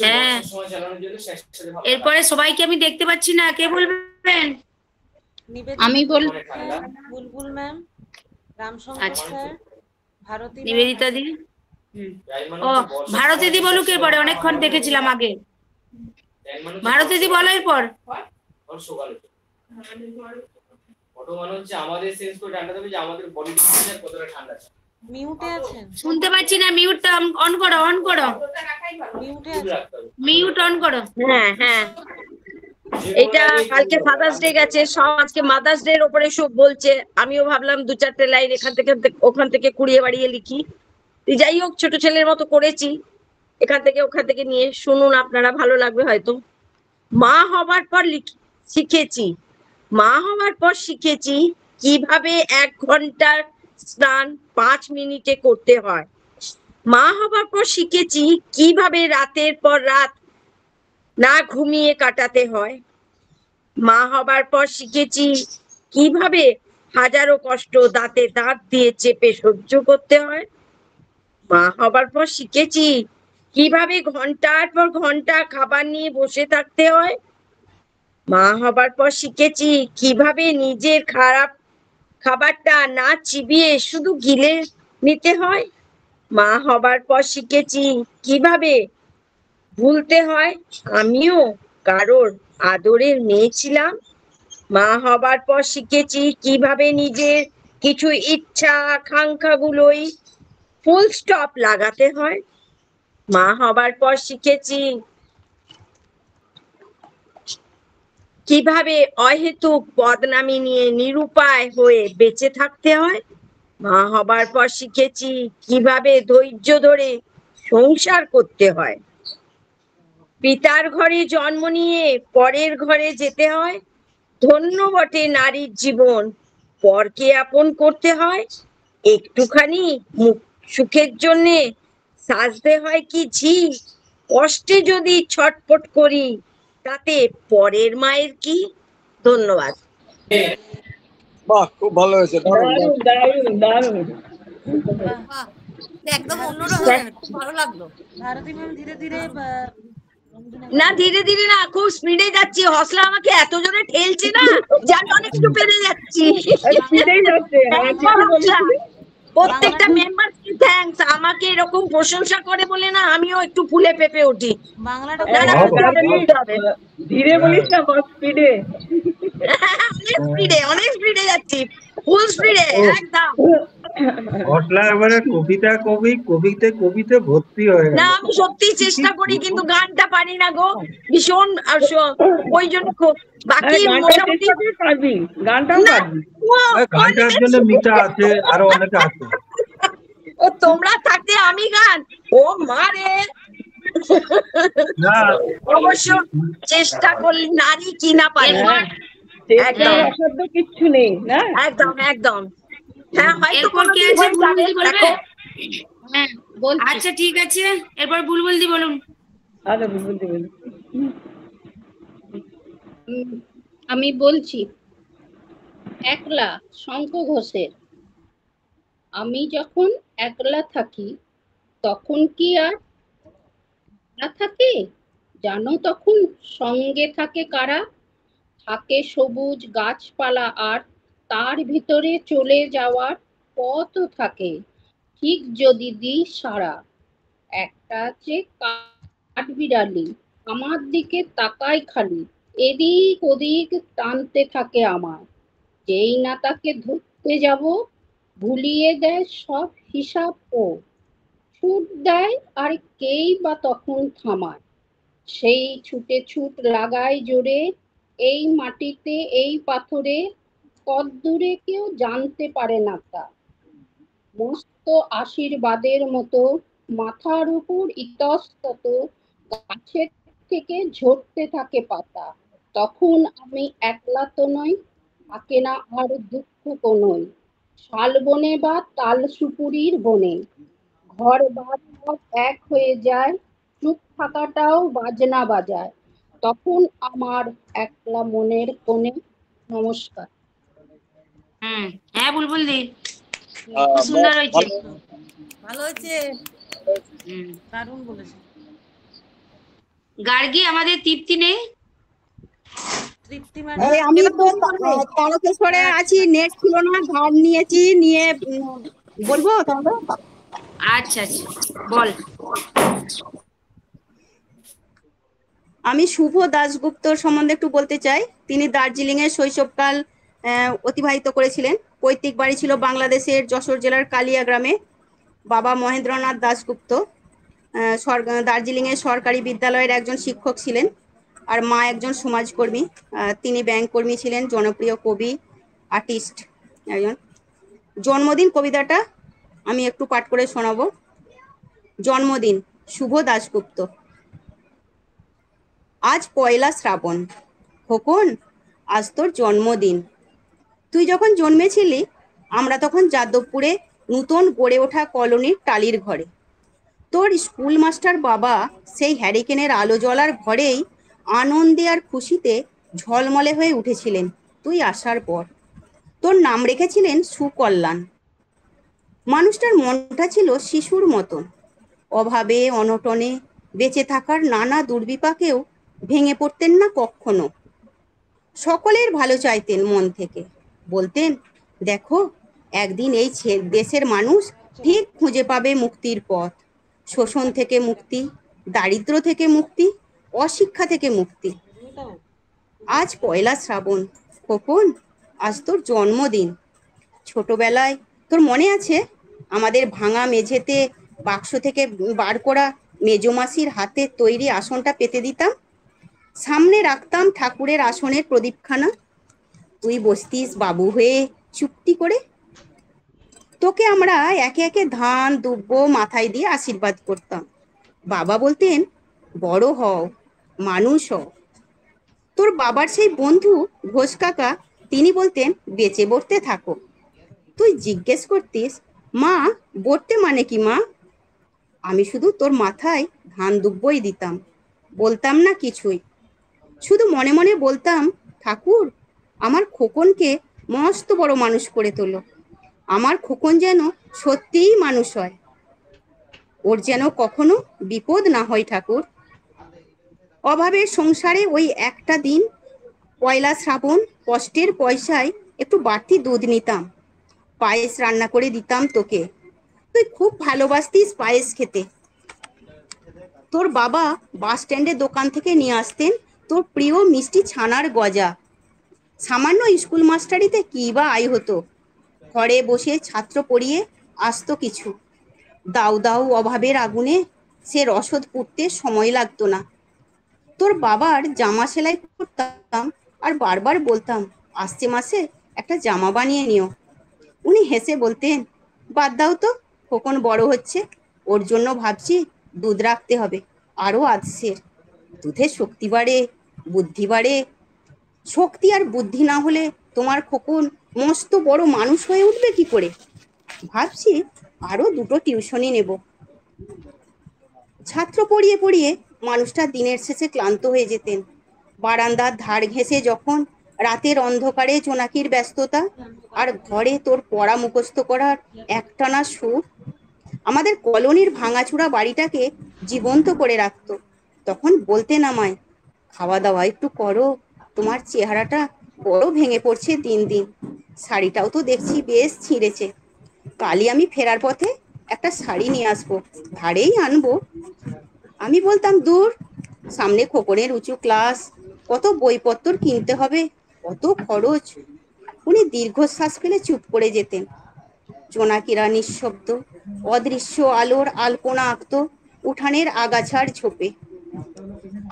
হ্যাঁ, এরপরে সবাইকে আমি দেখতে পাচ্ছি না, কে বলবেন? আমি বলবো। বুলবুল ম্যাম, রামশঙ্কর স্যার, ভারতী, নিবেদিতা দি। ও, ভারতী দি বলুক এরপরে, অনেকক্ষণ দেখেছিলাম আগে। ভারতী দি বলো এরপর। মিউটে আছেন? শুনতে পাচ্ছি না, মিউটটা অন করো, অন করো। মিউটে আছেন? মিউট অন করো। হ্যাঁ হ্যাঁ, এটা কালকে ফাদার্স ডে গেছে, সব আজকে মাদার্স ডে এর উপরে সব বলছে। আমিও ভাবলাম দু চারটে লাইন এখান থেকে ওখান থেকে কুড়িয়ে বাড়িয়ে লিখি। যাই হোক, ছোট ছেলের মতো করেছি, এখান থেকে ওখান থেকে নিয়ে। শুনুন, আপনারা, ভালো লাগবে হয়তো। মা হবার পর শিখেছি, মা হবার পর শিখেছি কিভাবে 1 ঘন্টার স্নান 5 মিনিটে করতে হয়। মা হবার পর শিখেছি কিভাবে রাতের পর রাত না ঘুমিয়ে কাটাতে হয়। মা হবার পর শিখেছি কিভাবে হাজারো কষ্ট দাঁতে দাঁত দিয়ে চেপে সহ্য করতে হয়। মা হবার পর শিখেছি কিভাবে ঘন্টার পর ঘন্টা খাবার নিয়ে বসে থাকতে হয়। মা হবার পর শিখেছি কিভাবে নিজের খারাপ খাবারটা না চিবিয়ে শুধু গিলে নিতে হয়। মা হবার পর শিখেছি কিভাবে ভুলতে হয় আমিও কারোর আদরের মেয়ে ছিলাম। মা হবার পর শিখেছি কিভাবে নিজের কিছু ইচ্ছা আকাঙ্ক্ষাগুলোই ফুল স্টপ লাগাতে হয়। মা হবার পর শিখেছি কিভাবে অহেতুক বদনামি নিয়ে নিরুপায় হয়ে বেঁচে থাকতে হয়। মা হবার পর শিখেছি কিভাবে ধৈর্য ধরে সংসার করতে হয়। পিতার ঘরে জন্ম নিয়ে পরের ঘরে যেতে হয়। ধন্য বটে নারীর জীবন, পরকে আপন করতে হয়। একটুখানি মুখ সুখের জন্যে সাজতে হয় কি ঝি, কষ্টে যদি ছটফট করি তাতে পরের মায়ের কি। ধন্যবাদ। বাহ, খুব ভালো হয়েছে, দারুণ দারুণ দারুণ দারুণ। বাহ, একদম অন্যরকম, খুব ভালো লাগলো। ভারতী ম্যাম ধীরে ধীরে না ধীরে ধীরে না, খুব স্পিডে যাচ্ছি। হসলা আমাকে এত জোরে ঠেলছে না যে আমি অনেকটু পেরে যাচ্ছি। স্পিডেই যাচ্ছে। প্রত্যেকটা মেম্বার থ্যাঙ্কস, আমাকে এরকম প্রশংসা করে বলে না আমিও একটু ফুলে পেঁপে উঠি। বাংলাটা না, না, করতে হবে, করতে হবে। ধীরে বলিস না, স্পিডে। অনেক স্পিডে যাচ্ছি, ফুল স্পিডে একদম। হসলা এবারে কবিতে ভর্তি হয়ে গেল। না আমি সত্যি চেষ্টা করি কিন্তু গানটা পারি না গো, ভীষণ ওই জন্য বাকি মোটামুটি পারবি, গানটাও পারবি। গানটার জন্য মিতা আছে, আরো অনেকে আছে। ও তোমরা থাকতে আমি গান, ও মারে। না অবশ্য চেষ্টা করলে নারী কি না পারে। একদম অসাধ্য কিচ্ছু নেই না। একদম একদম। হ্যাঁ হয়তো এরপর কে আছে? বুলবুলদি বলবে? হ্যাঁ বলছি। আচ্ছা ঠিক আছে, এরপর বুলবুলদি বলুন। আচ্ছা বলতে বলুন। আমি বলছি, একলা শঙ্খ ঘোষের। আমি যখন একলা থাকি তখন কি আর না থাকে জানো, তখন সঙ্গে থাকে কারা? থাকে সবুজ গাছপালা আর তার ভিতরে চলে যাওয়ার পথও থাকে ঠিক যদি দিই সারা। একটা আছে কাঠবিড়ালি, আমার দিকে তাকায় খালি, এদিক ওদিক টানতে থাকে আমার। যেই না তাকে ধরতে যাব ভুলিয়ে দেয় সব হিসাব ও ছুট দেয়, আর কেই বা তখন থামায়। সেই ছুটে ছুট লাগায় জোরে, এই মাটিতে এই পাথরে, কদ্দূরে কেউ জানতে পারে না তা। মস্ত আশীর্বাদের মতো মাথার উপর ইতস্তত গাছের থেকে ঝরতে থাকে পাতা। তখন আমি একলা তো নই, থাকে না আর দুঃখ কোনোই। শালবনে বা তাল সুপুরির বনে ঘর বাদ সব এক হয়ে যায়, চুপ থাকাটাও বাজনা বাজায়। তখন আমার একলা মনের কোণে। নমস্কার। হ্যাঁ বুলবুলদি, খুব সুন্দর হয়েছে। ভালো হয়েছে, দারুণ বলেছে। গার্গী আমাদের তৃপ্তি নেই। তৃপ্তি আমি তো তারকেশ্বরে আছি, নেট ছিল না, ধার নিয়েছি, নিয়ে বলবো তাহলে। আচ্ছা আচ্ছা বল। আমি শুভ দাশগুপ্তর সম্বন্ধে একটু বলতে চাই। তিনি দার্জিলিং এ শৈশবকাল অতিবাহিত করেছিলেন। পৈতৃক বাড়ি ছিল বাংলাদেশের যশোর জেলার কালিয়া গ্রামে। বাবা মহেন্দ্রনাথ দাশগুপ্ত দার্জিলিং এর সরকারি বিদ্যালয়ের একজন শিক্ষক ছিলেন, আর মা একজন সমাজকর্মী। তিনি ব্যাংক কর্মী ছিলেন, জনপ্রিয় কবি, আর্টিস্ট একজন। জন্মদিন কবিতাটা আমি একটু পাঠ করে শোনাবো। জন্মদিন শুভ দাশগুপ্ত। আজ পয়লা শ্রাবণ, খোকন আজ তোর জন্মদিন। তুই যখন জন্মেছিলি আমরা তখন যাদবপুরে নূতন গড়ে ওঠা কলোনির টালির ঘরে। তোর স্কুল মাস্টার বাবা সেই হ্যারিকেনের আলো জ্বলার ঘরেই আনন্দে আর খুশিতে ঝলমলে হয়ে উঠেছিলেন তুই আসার পর। তোর নাম রেখেছিলেন সুকল্যাণ। মানুষটার মনটা ছিল শিশুর মতন, অভাবে অনটনে বেঁচে থাকার নানা দুর্বিপাকেও ভেঙে পড়তেন না কখনো। সকলের ভালো চাইতেন মন থেকে, বলতেন দেখো একদিন এই দেশের মানুষ ঠিক খুঁজে পাবে মুক্তির পথ। শোষণ থেকে মুক্তি, দারিদ্র্য থেকে মুক্তি, অশিক্ষা থেকে মুক্তি। আজ পয়লা শ্রাবণ, খোকন, আজ তোর জন্মদিন। ছোটবেলায় তোর মনে আছে আমাদের ভাঙা মেঝেতে বাক্স থেকে বার করা মেজমাসির হাতে তৈরি আসনটা পেতে দিতাম, সামনে রাখতাম ঠাকুরের আসনের প্রদীপখানা, তুই বসতিস বাবু হয়ে চুপটি করে। তোকে আমরা একে একে ধান দুব্য মাথায় দিয়ে আশীর্বাদ করতাম। বাবা বলতেন, বড় হও, মানুষ হও। তোর বাবার সেই বন্ধু ঘোষ কাকা, তিনি বলতেন, বেঁচে বসতে থাকো। তুই জিজ্ঞেস করতিস, মা বটতে মানে কি মা? আমি শুধু তোর মাথায় ধান দুব্বই দিতাম, বলতাম না কিছুই। শুধু মনে মনে বলতাম, ঠাকুর আমার খোকনকে মস্ত বড় মানুষ করে তোলো, আমার খোকন যেন সত্যিই মানুষ হয়, ওর যেন কখনো বিপদ না হয় ঠাকুর। অভাবের সংসারে ওই একটা দিন পয়লা শ্রাবণ কষ্টের পয়সায় একটু বাড়তি দুধ নিতাম, পায়েস রান্না করে দিতাম তোকে। তুই খুব ভালোবাসতিস পায়েস খেতে। তোর বাবা বাস স্ট্যান্ডের দোকান থেকে নিয়ে আসতেন তোর প্রিয় মিষ্টি ছানার গজা। সামান্য স্কুল মাস্টারিতে কি বা আয় হতো, ঘরে বসে ছাত্র পড়িয়ে আসতো কিছু। দাউ দাউ অভাবের আগুনে সে রসদ পুড়তে সময় লাগতো না। তোর বাবার জামা সেলাই করতাম আর বারবার বলতাম, আসছে মাসে একটা জামা বানিয়ে নিও। উনি হেসে বলতেন, বাদ দাও তো, খোকন বড় হচ্ছে, ওর জন্য ভাবছি দুধ রাখতে হবে আরো আধসের। দুধে শক্তি বাড়ে, বুদ্ধি বাড়ে। শক্তি আর বুদ্ধি না হলে তোমার খোকন মস্ত বড় মানুষ হয়ে উঠবে কি করে? ভাবছি আরো দুটো টিউশনি নেব। ছাত্র পড়িয়ে পড়িয়ে মানুষটা দিনের শেষে ক্লান্ত হয়ে যেতেন। বারান্দার ধার ঘেঁষে যখন রাতের অন্ধকারে জোনাকির ব্যস্ততা, আর ঘরে তোর পড়া মুখস্থ করার একটানা সুর আমাদের কলোনির ভাঙাচুরা বাড়িটাকে জীবন্ত করে রাখতো। তখন বলতেন আমায়, খাওয়া দাওয়া একটু করো, তোমার চেহারাটা বড় ভেঙে পড়ছে দিন দিন, শাড়িটাও তো দেখছি বেশ ছিঁড়েছে, কালই আমি ফেরার পথে একটা শাড়ি নিয়ে আসবো, ধারেই আনবো। আমি বলতাম, দূর, সামনে খোকনের উঁচু ক্লাস, কত বইপত্র কিনতে হবে, কত খরচ। উনি দীর্ঘশ্বাস ফেলে চুপ করে যেতেন। জোনাকিরা নিঃশব্দ অদৃশ্য আলোর আলপনা আঁকত উঠানের আগাছার ঝোপে।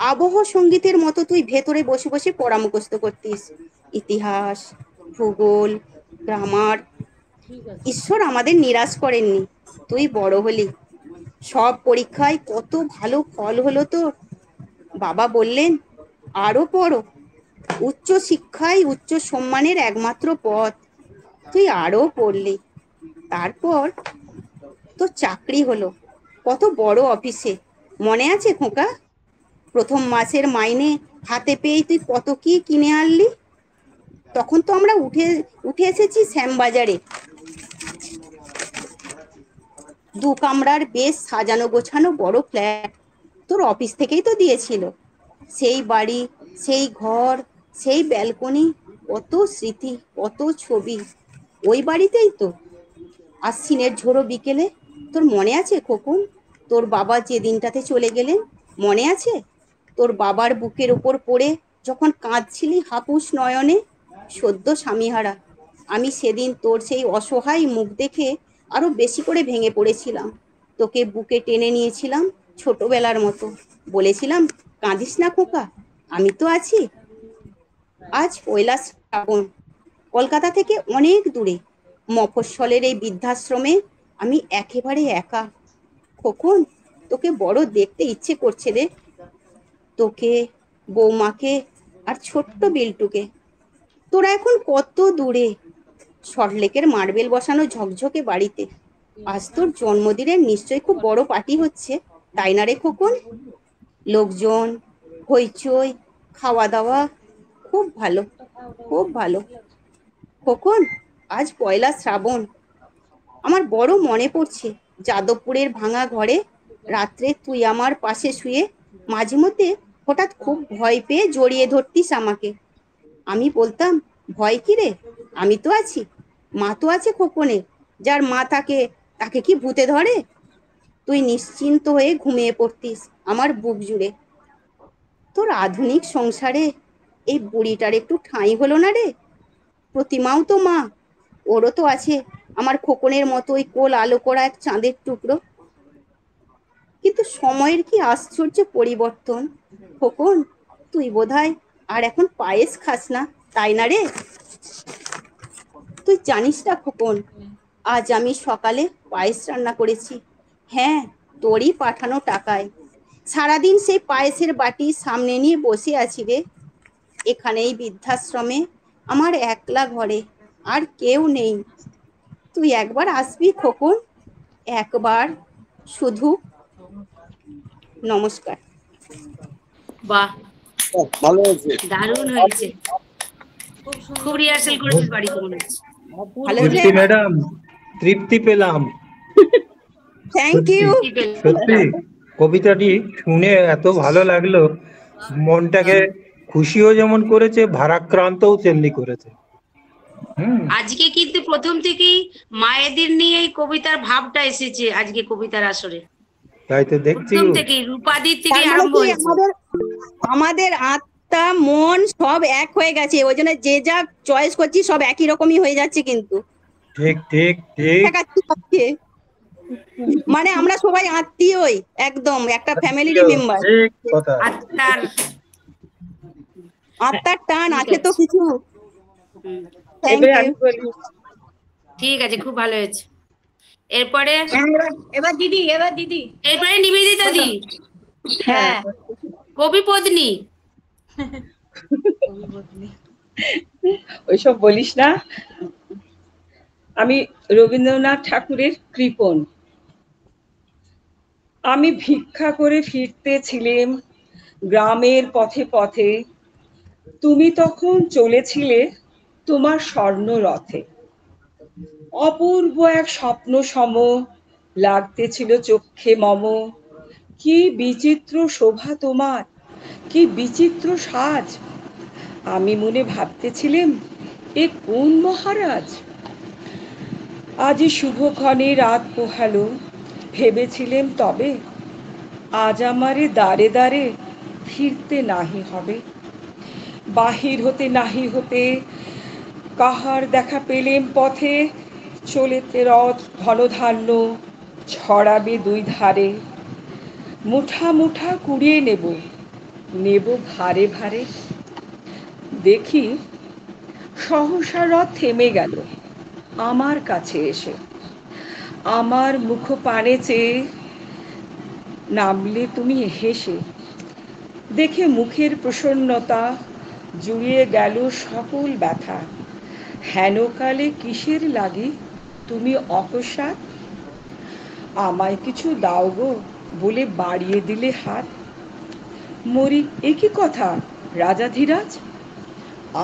আবহ সঙ্গীতের মতো তুই ভেতরে বসে বসে পড়া মুখস্থ করতিস, ইতিহাস, ভূগোল, গ্রামার। ঈশ্বর আমাদের নিরাশ করেননি, তুই বড় হলি, সব পরীক্ষায় কত ভালো ফল হলো তোর। বাবা বললেন, আরো পড়ো, উচ্চ শিক্ষায় উচ্চ সম্মানের একমাত্র পথ। তুই আরো পড়লি, তারপর তোর চাকরি হলো কত বড় অফিসে, মনে আছে খোকা? প্রথম মাসের মাইনে হাতে পেয়েই তুই কত কি কিনে আনলি। তখন তো আমরা উঠে এসেছি শ্যামবাজারে, 2 কামরার বেশ সাজানো গোছানো বড় ফ্ল্যাট, তোর অফিস থেকেই তো দিয়েছিল। সেই বাড়ি, সেই ঘর, সেই ব্যালকনি, কত স্মৃতি, কত ছবি। ওই বাড়িতেই তো আশ্বিনের ঝোড়ো বিকেলে, তোর মনে আছে খোকন, তোর বাবা যে দিনটাতে চলে গেলেন, মনে আছে? তোর বাবার বুকের উপর পড়ে যখন কাঁদছিলি হাপুস নয়নে, সদ্য স্বামীহারা। আমি সেদিন তোর সেই অসহায় মুখ দেখে আরো বেশি করে ভেঙে পড়েছিলাম। তোকে বুকে টেনে নিয়েছিলাম ছোটবেলার মতো, বলেছিলাম, কাঁদিস না খোকা, আমি তো আছি। আজ পয়লা শ্রাবণ, কলকাতা থেকে অনেক দূরে মফস্বলের এই বৃদ্ধাশ্রমে আমি একেবারে একা। খোকন, তোকে বড় দেখতে ইচ্ছে করছে রে, তোকে, বৌমাকে আর ছোট্ট বিল্টুকে। তোরা এখন কত দূরে, সল্টলেকের মার্বেল বসানো ঝকঝকে বাড়িতে। আজ তোর জন্মদিনের নিশ্চয়ই খুব বড় পার্টি হচ্ছে, তাই না রে খোকন? লোকজন, হইচই, খাওয়া দাওয়া, খুব ভালো, খুব ভালো। খোকন, আজ পয়লা শ্রাবণ। আমার বড় মনে পড়ছে যাদবপুরের ভাঙা ঘরে রাত্রে তুই আমার পাশে শুয়ে মাঝে মধ্যে হঠাৎ খুব ভয় পেয়ে জড়িয়ে ধরতিস আমাকে। আমি বলতাম, ভয় কি রে, আমি তো আছি, মা তো আছে খোকনের, যার মা থাকে তাকে কি ভূতে ধরে? তুই নিশ্চিন্ত হয়ে ঘুমিয়ে পড়তিস আমার বুক জুড়ে। তোর আধুনিক সংসারে এই বুড়িটার একটু ঠাঁই হলো না রে? প্রতিমাও তো মা, ওরও তো আছে আমার খোকনের মতো ওই কোল আলো করা এক চাঁদের টুকরো। কিন্তু সময়ের কি আশ্চর্য পরিবর্তন। খোকন, তুই বোধহয় আর এখন পায়েস খাস না, তাই না রে? তুই জানিস না খোকন, আজ আমি সকালে পায়েস রান্না করেছি। হ্যাঁ, তোরই পাঠানো টাকায়। সারাদিন সেই পায়েসের বাটি সামনে নিয়ে বসে আছি রে। এখানে এই বৃদ্ধাশ্রমে আমার একলা ঘরে, আর কেউ নেই। তুই একবার আসবি খোকন, একবার শুধু। নমস্কার। বাহ, ভালো হয়েছে, দারুণ হয়েছে। খুব রিহার্সাল করেছিস বাড়িতে মনে হচ্ছে। তৃপ্তি ম্যাডাম, তৃপ্তি পেলাম। Thank you. সত্যি কবিতাটি শুনে এত ভালো লাগলো, মনটাকে খুশিও যেমন করেছে, ভারাক্রান্তও তেমনি করেছে। আজকে কিন্তু প্রথম থেকেই মায়েদের নিয়ে এই কবিতার ভাবটা এসেছে আজকে কবিতার আসরে। তাই তো দেখছি, প্রথম থেকেই রূপাদির থেকে আরম্ভ হয়েছে। আমাদের আত্মা মন সব এক হয়ে গেছে, ওই জন্য যে যা চয়েস করছি সব একই রকমই হয়ে যাচ্ছে। কিন্তু ঠিক ঠিক ঠিক, মানে আমরা সবাই আত্মীয়ই, একদম একটা ফ্যামিলির মেম্বার। আত্মার টান আছে তো কিছু। ঠিক আছে, খুব ভালো হয়েছে। এরপরে এবার দিদি, এরপরে নিবেদিতা দি। হ্যাঁ, কবি পত্নী। ওইসব বলিস না, আমি রবীন্দ্রনাথ ঠাকুরের কৃপণ। আমি ভিক্ষা করে ফিরতেছিলাম গ্রামের পথে পথে, তুমি তখন চলেছিলে তোমার স্বর্ণ রথে। অপূর্ব এক স্বপ্ন সম লাগতেছিল চক্ষে মম, কি বিচিত্র শোভা তোমার, কি বিচিত্র সাজ। আমি মনে ভাবতেছিলাম, এ কোন মহারাজ। আজি শুভক্ষণে রাত পোহালো, ভেবেছিলেম তবে আজ আমারে দ্বারে দ্বারে ফিরতে নাহি হবে। বাহির হতে নাহি হতে কাহার দেখা পেলেম পথে, চলেতে রথ ঘনধান্য ছড়াবে দুই ধারে। মুঠা মুঠা কুড়িয়ে নেব, নেব ভারে ভারে। দেখি সহসা রথ থেমে গেল আমার কাছে এসে। আমার মুখ পানে চেয়ে নামলে তুমি হেসে। দেখে মুখের প্রসন্নতা জুড়িয়ে গেল সকল ব্যথা। হেনকালে কিসের লাগি তুমি অকস্মাৎ, আমায় কিছু দাও গো বলে বাড়িয়ে দিলে হাত। মরি একই কথা রাজাধিরাজ,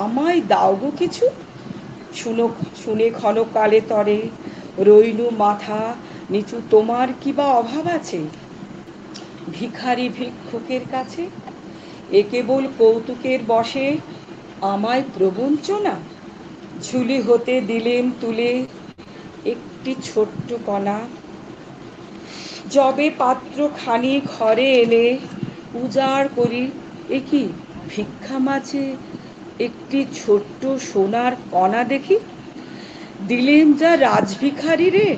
আমায় দাও গো কিছু। শুনে ক্ষণকালে তরে রইনু মাথা নিচু, তোমার কি বা অভাব আছে ভিখারি ভিক্ষুকের কাছে। এ কেবল কৌতুকের বশে আমায় প্রবঞ্চনা। ঝুলি হতে দিলেম তুলে একটি ছোট্ট কণা, যবে পাত্র খানি ঘরে এনে উজাড় করি, এ কি ভিক্ষা মাঝে একটি ছোট্ট সোনার কণা দেখি। দিলেম যা রাজভিখারি রে,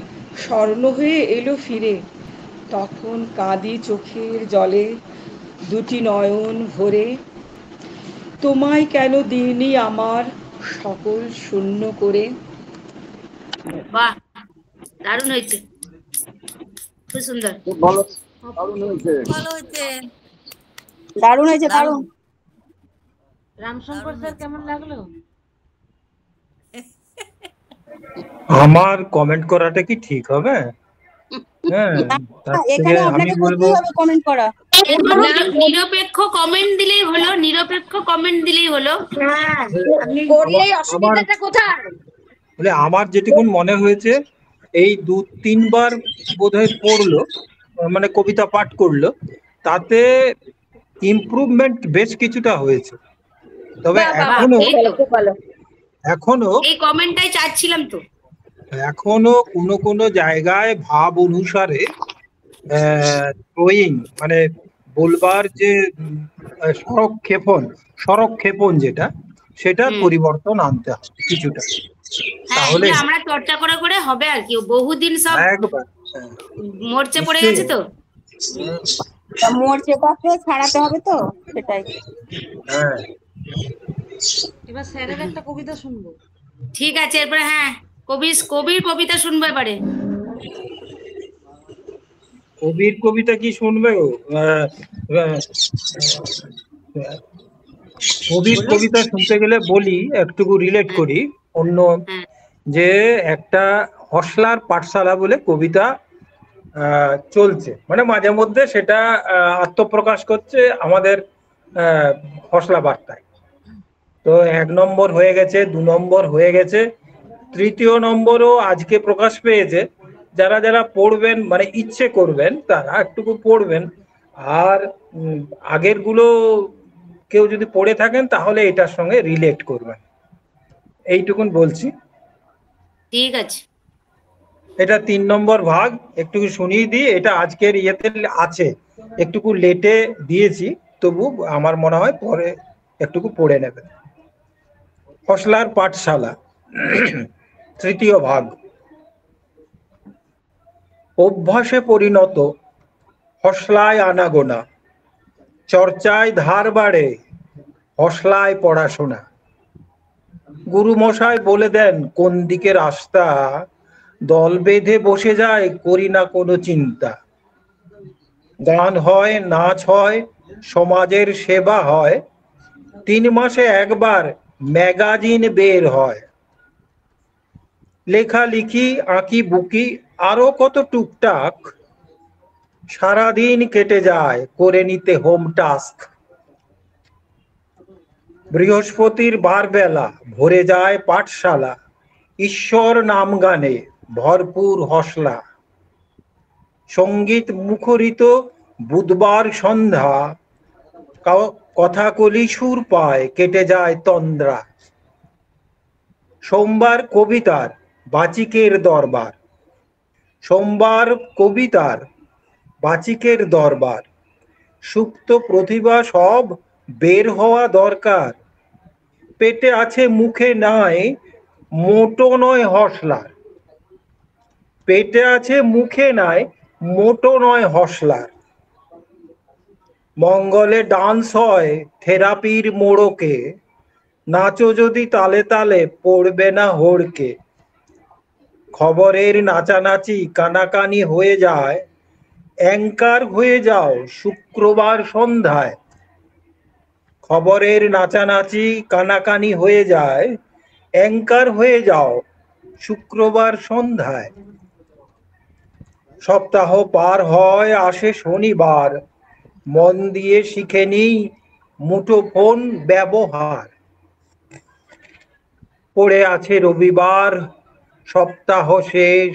স্বর্ণ হয়ে এলো ফিরে। তখন কাঁদি চোখের জলে দুটি নয়ন ভরে, তোমায় কেন দিইনি আমার সকল শূন্য করে। বাহ, দারুণ হয়েছে, খুব সুন্দর। দারুণ হয়েছে, দারুণ। রামশঙ্কর স্যার কেমন লাগলো? আমার কমেন্ট করাটা কি ঠিক হবে? হ্যাঁ, এখানে আপনাকে করতেই হবে কমেন্ট করা। নিরপেক্ষ কমেন্ট দিলেই হলো, নিরপেক্ষ কমেন্ট দিলেই হলো। আমার যেটুকুন মনে হয়েছে, এই 2-3 বার বোধহয় পড়লো, মানে কবিতা পাঠ করলো, তাতে ইমপ্রুভমেন্ট বেশ কিছুটা হয়েছে। তবে এখনো এই কমেন্টটাই চাচ্ছিলাম তো, এখনো কোনো জায়গায় ভাব অনুসারে ড্রয়িং, মানে বলবার যে সরক্ষেপণ যেটা, সেটার পরিবর্তন আনতে হবে কিছুটা, তাহলে আমরা চর্চা করে করে হবে আর কি, বহুদিন সব একবার মরচে পড়ে গেছে তো, মোর্চেটাকে ছাড়াতে হবে তো, সেটাই। হ্যাঁ এবার স্যারের একটা কবিতা শুনবো। ঠিক আছে, এরপরে কবির কবিতা শুনবো এবারে। কবির কবিতা কি শুনবে গো? কবির কবিতা শুনতে গেলে বলি, একটুকু রিলেট করি অন্য, যে একটা হসলার পাঠশালা বলে কবিতা চলছে, মানে মাঝে মধ্যে সেটা আত্মপ্রকাশ করছে আমাদের হসলা বার্তায়। তো 1 নম্বর হয়ে গেছে, 2 নম্বর হয়ে গেছে, 3য় নম্বরও আজকে প্রকাশ পেয়েছে। যারা যারা পড়বেন, মানে ইচ্ছে করবেন, তারা একটুকু পড়বেন। আর আগের গুলো কেউ যদি পড়ে থাকেন তাহলে এটার সঙ্গে রিলেট করবেন, এইটুকুন বলছি। ঠিক আছে, এটা 3 নম্বর ভাগ, একটুকু শুনিয়ে দিই। এটা আজকের ইয়েতে আছে, একটুকু লেটে দিয়েছি, তবু আমার মনে হয় পরে একটুকু পড়ে নেবেন। হসলার পাঠশালা 3য় ভাগ। অভ্যাসে পরিণত হসলায় আনাগোনা, চর্চায় ধার বাড়ে হসলায় পড়াশোনা। গুরুমশাই বলে দেন কোন দিকে রাস্তা, দল বেঁধে বসে যায় করি না কোনো চিন্তা। গান হয়, নাচ হয়, সমাজের সেবা হয়, 3 মাসে একবার ম্যাগাজিন বের হয়। লেখালেখি, আঁকি বুকি, আরো কত টুকটাক, সারাদিন কেটে যায় করে নিতে হোম টাস্ক। বৃহস্পতির বারবেলা ভরে যায় পাঠশালা, ঈশ্বর নাম গানে ভরপুর হসলা। সঙ্গীত মুখরিত বুধবার সন্ধ্যা, কথাকলি সুর পায় কেটে যায় তন্দ্রা। সোমবার কবিতার বাচিকের দরবার, সোমবার কবিতার বাচিকের দরবার। সুপ্ত প্রতিভা সব বের হওয়া দরকার, পেটে আছে মুখে নাই মোটো নয় হসলার। পেটে আছে মুখে নাই মোটো নয় হসলার। মঙ্গলে ডান্স হয় থেরাপির মোড়কে, নাচো যদি তালে তালে পড়বে না হড়কে। খবরের নাচানাচি কানাকানি হয়ে যায়, অ্যাঙ্কার হয়ে যাও শুক্রবার সন্ধ্যায়। খবরের নাচানাচি কানাকানি হয়ে যায়, অ্যাঙ্কার হয়ে যাও শুক্রবার সন্ধ্যায়। সপ্তাহ পার হয় আসে শনিবার, মন দিয়ে শিখে নিই মুঠোফোন ব্যবহার। পড়ে আছে রবিবার, সপ্তাহ শেষ,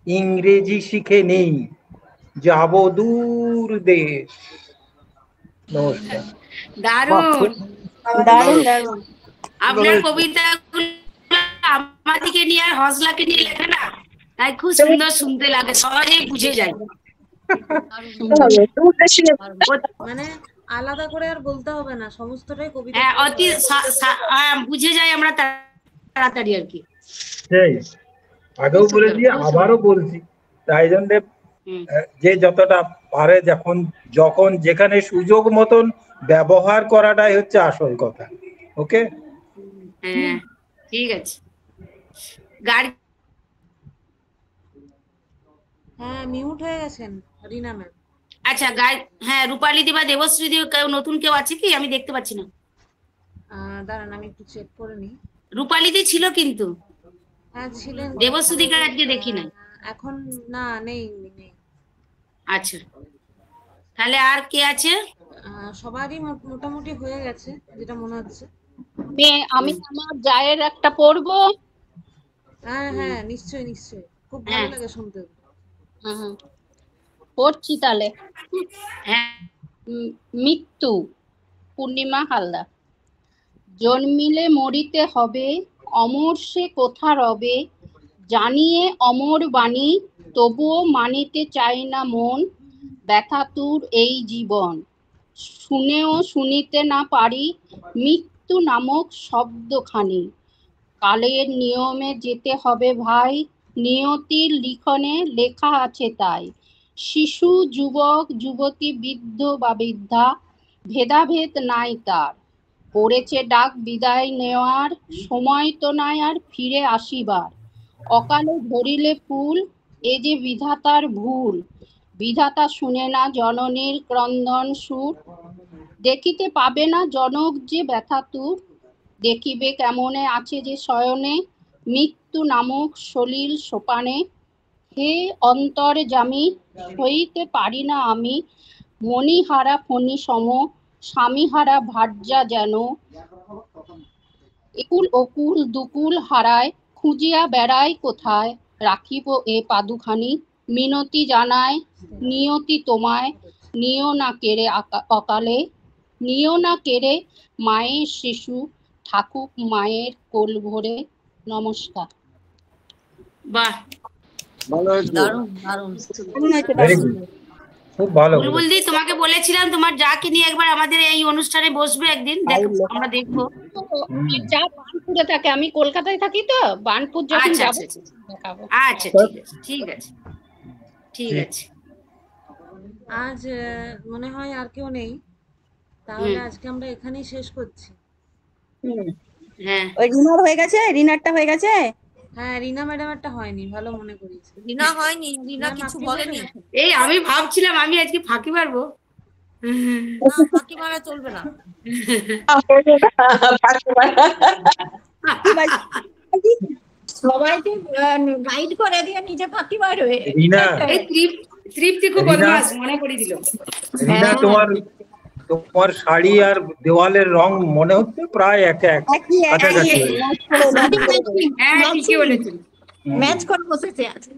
ইংরেজি শিখে নেই যাব দূর দেশ। নমস্কার। দারুণ দারুণ দারুণ। আপনার কবিতা আমাদেরকে নিয়ে আর হসলাকে নিয়ে লেখা না, তাই খুব সুন্দর শুনতে লাগে, সহজেই বুঝে যায়। মানে আলাদা করে আর বলতে হবে না, সমস্তটাই কবিতা। হ্যাঁ, অতি বুঝে যায় আমরা তাড়াতাড়ি আর কি। সেই আগেও বলেছি, আবারও বলছি, তাই জন্য যে যতটা পারে যখন যেখানে সুযোগ মতন ব্যবহার করাটাই হচ্ছে আসল কথা। ওকে, হ্যাঁ ঠিক আছে। গাড়ি হ্যাঁ মিউট হয়ে গেছেন রিনা ম্যাম। আচ্ছা, হ্যাঁ রূপালী দি বা দেবশ্রী দি নতুন কেউ আছে কি? আমি দেখতে পাচ্ছি না। দাঁড়ান আমি একটু চেক করে নিই। রূপালী দি ছিল কিন্তু, হ্যাঁ ছিলেন। দেবশ্রী দিকে আজকে দেখি না এখন, না নেই। আচ্ছা, তাহলে আর কে আছে? সবারই মোটামুটি হয়ে গেছে যেটা মনে হচ্ছে। আমি আমার জায়ের একটা পড়বো। হ্যাঁ হ্যাঁ নিশ্চয়ই নিশ্চয়ই, খুব ভালো লাগে শুনতে। পড়ছি তাহলে। মৃত্যু, পূর্ণিমা হালদার। জন্মিলে মরিতে হবে, অমর সে কোথা রবে, জানিয়ে অমর বাণী তবুও মানিতে চাই না মন। ব্যথা তুর এই জীবন, শুনেও শুনিতে না পারি, মৃত্যু মৃত্যু নামক শব্দখানি। কালের নিয়মে যেতে হবে ভাই, নিয়তির লিখনে লেখা আছে তাই। শিশু, যুবক, যুবতী, বৃদ্ধ বা বৃদ্ধা, ভেদাভেদ নাই তার। পড়েছে ডাক বিদায় নেওয়ার, সময় তো নাই আর ফিরে আসিবার। অকালে ধরিলে ফুল, এ যে বিধাতার ভুল। বিধাতা শুনে না জননীর ক্রন্দন সুর। দেখিতে পাবে না জনক যে ব্যথাতুর। দেখিবে কেমনে আছে যে শয়নে, মৃত্যু নামক সলিল সোপানে। হে অন্তর্যামী, সইতে পারি না আমি, মণিহারা ফণি সম, স্বামীহারা ভার্যা যেন। একুল ওকুল দুকুল হারায়, খুঁজিয়া বেড়াই কোথায়। রাখিব এ পাদুখানি, মিনতি জানায় নিয়তি তোমায়। নিও না কেড়ে অকালে, নিও না কেড়ে মায়ের শিশু, থাকুক মায়ের কোল ভরে। নমস্কার। বাহ, দারুণ দারুণ। খুব ভালো। বুলবুলদি, তোমাকে বলেছিলাম তোমার যাকে নিয়ে একবার আমাদের এই অনুষ্ঠানে বসবে একদিন, দেখো আমরা দেখবো। যা বার্নপুরে থাকে, আমি কলকাতায় থাকি তো, বার্নপুর যখন আচ্ছা যাবো আচ্ছা দেখাবো। আচ্ছা, ঠিক আছে ঠিক আছে ঠিক আছে। আজ মনে হয় আর কেউ নেই, তাহলে আজকে আমরা এখানেই শেষ করছি। হ্যাঁ, ওই রিনার হয়ে গেছে, রিনারটা হয়ে গেছে। হ্যাঁ, রিনা ম্যাডামেরটা হয়নি, ভালো মনে করিয়েছে। রিনা হয়নি, রিনা কিছু বলেনি। এই আমি ভাবছিলাম আমি আজকে ফাঁকি মারবো। না, ফাঁকি মারা চলবে না। সবাইকে গাইড করে দিয়ে নিজে ফাঁকি মারবে। রিনা, এই তৃপ্তি খুব বদমাস, মনে করে দিল। রিনা, তোমার শাড়ি আর দেওয়ালের রং মনে হচ্ছে প্রায় এক কাছাকাছি। হ্যাঁ, ঠিকই বলেছেন, ম্যাচ করে বসেছে আছে।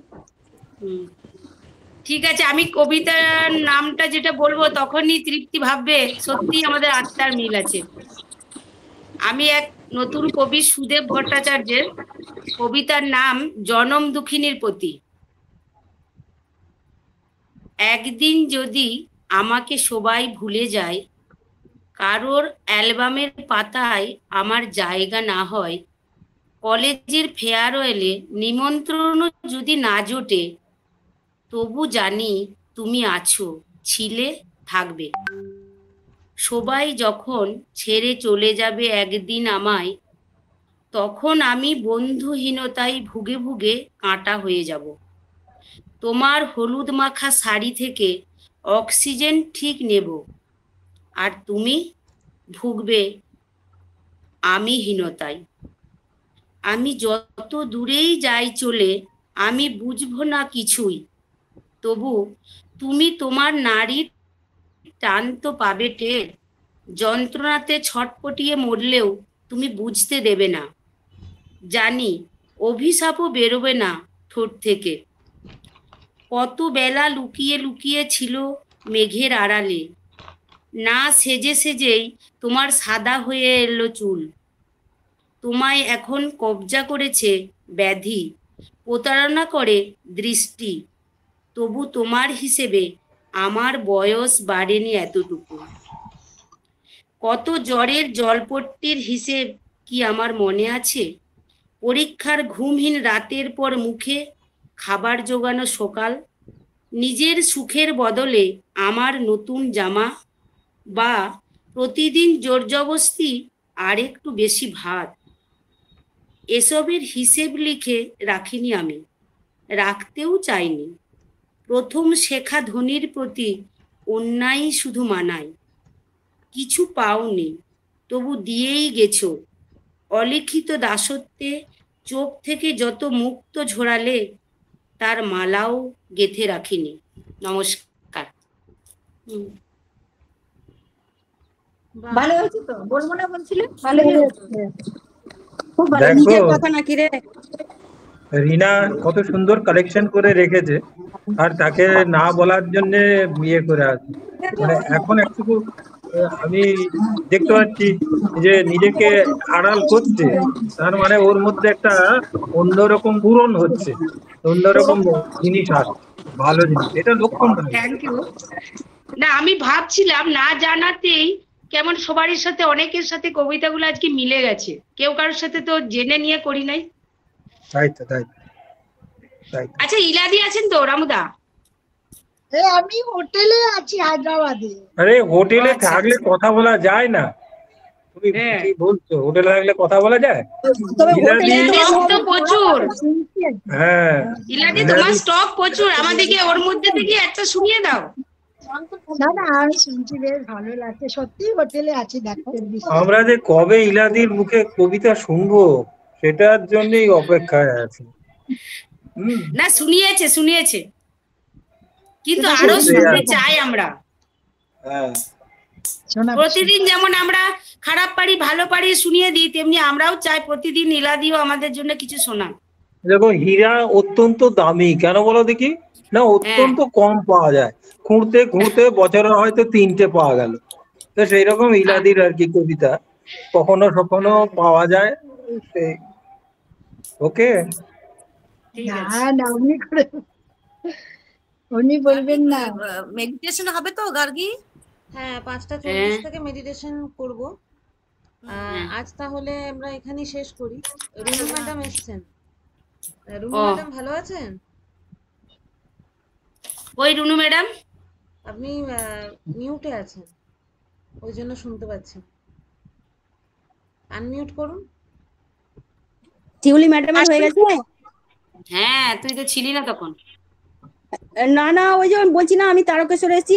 ঠিক আছে, আমি কবিতার নামটা যেটা বলবো তখনই তৃপ্তি ভাববে সত্যি আমাদের আত্মার মিল আছে। আমি এক নতুন কবি সুদেব ভট্টাচার্যের কবিতার নাম জনম দুঃখিনীর প্রতি। একদিন যদি আমাকে সবাই ভুলে যায়, কারোর অ্যালবামের পাতায় আমার জায়গা না হয়, কলেজের ফেয়ারওয়েলে নিমন্ত্রণও যদি না জোটে, তবু জানি তুমি আছো, ছিলে, থাকবে। সবাই যখন ছেড়ে চলে যাবে একদিন আমায়, তখন আমি বন্ধুহীনতায় ভুগে ভুগে কাঁটা হয়ে যাব। তোমার হলুদ মাখা শাড়ি থেকে অক্সিজেন ঠিক নেব, আর তুমি ভুগবে আমি হীনতায়। আমি যত দূরেই যাই চলে, আমি বুঝবো না কিছুই, তবু তুমি তোমার নারীর টান তো পাবে টের। যন্ত্রণাতে ছটপটিয়ে মরলেও তুমি বুঝতে দেবে না। জানি অভিশাপও বেরোবে না ঠোঁট থেকে। কত বেলা লুকিয়ে লুকিয়ে ছিল মেঘের আড়ালে, না সেজে সেজেই তোমার সাদা হয়ে এলো চুল। তোমায় এখন কবজা করেছে ব্যাধি, প্রতারণা করে দৃষ্টি, তবু তোমার হিসেবে আমার বয়স বাড়েনি এতটুকু। কত জ্বরের জলপট্টির হিসেব কি আমার মনে আছে? পরীক্ষার ঘুমহীন রাতের পর মুখে খাবার জোগানো সকাল, নিজের সুখের বদলে আমার নতুন জামা, বা প্রতিদিন জোরজবস্তি আর একটু বেশি ভাত। এসবের হিসেব লিখে রাখিনি আমি, রাখতেও চাইনি। প্রথম শেখা ধনির প্রতি অন্যায় শুধু মানায়। কিছু পাওনি, তবু দিয়েই গেছো। অলিখিত দাসত্বে চোখ থেকে যত মুক্ত ঝরালে, তার মালাও গেথে রাখিনি। নমস্কার। ভালো হয়েছে তো? বলবো না বলছিলে? ভালো হয়েছে, খুব ভালো। দেখো, নিজের কথা নাকি রে? রিনা কত সুন্দর কালেকশন করে রেখেছে, আর তাকে না বলার জন্য বিয়ে করে আছে। মানে এখন একটু আমি দেখতে পাচ্ছি যে নিজেকে আড়াল করছে, তার মানে ওর মধ্যে একটা অন্যরকম পূরণ হচ্ছে, অন্যরকম জিনিস আছে, ভালো জিনিস, এটা লক্ষণ। Thank you. না, আমি ভাবছিলাম না জানাতেই কেমন সবারই সাথে, অনেকের সাথে কবিতাগুলো আজকে মিলে গেছে, কেউ কারোর সাথে তো জেনে নিয়ে করি নাই। তাই তো। আচ্ছা ইলাদি আছেন তো রামুদা? আমি হোটেলে আছি হায়দ্রাবাদে। আরে হোটেলে থাকলে কথা বলা যায় না? তুমি কি বলছো? হোটেলে থাকলে কথা বলা যায়? প্রচুর। হ্যাঁ ইলাদি তোমার স্টক প্রচুর, আমাদেরকে ওর মধ্যে থেকে একটা শুনিয়ে দাও। না না আমি শুনছি, বেশ ভালো লাগছে সত্যি। হোটেলে আছি দেখো। আমরা যে কবে ইলাদির মুখে কবিতা শুনবো সেটার জন্যই অপেক্ষায় আছি। না শুনিয়েছে কিন্তু আরো শুনতে চাই আমরা। প্রতিদিন যেমন আমরা খারাপ পারি ভালো পারি শুনিয়ে দিই, তেমনি আমরাও চাই প্রতিদিন ইলাদিও আমাদের জন্য কিছু শোনা। দেখো হীরা অত্যন্ত দামি, কেন বলো দেখি? না অত্যন্ত কম পাওয়া যায়, খুঁড়তে খুঁড়তে বছরে হয়তো 3টে পাওয়া গেল। তো সেই রকম ইলাদির আর কি কবিতা কখনো কখনো পাওয়া যায়। ওকে উনি বলবেন না। মেডিটেশন হবে তো গার্গী? হ্যাঁ 5:40 থেকে মেডিটেশন করব। আজ তাহলে আমরা এখানেই শেষ করি। রুনু ম্যাডাম এসেছেন। রুনু ম্যাডাম ভালো আছেন? ওই রুনু ম্যাডাম আপনি মিউটে আছেন, ওই জন্য শুনতে পাচ্ছেন। আনমিউট করুন। শিউলি ম্যাডামের হয়ে গেছে? হ্যাঁ তুই তো ছিলি না তখন। না ওই যে বলছি না আমি তারকেশ্বরে এসেছি।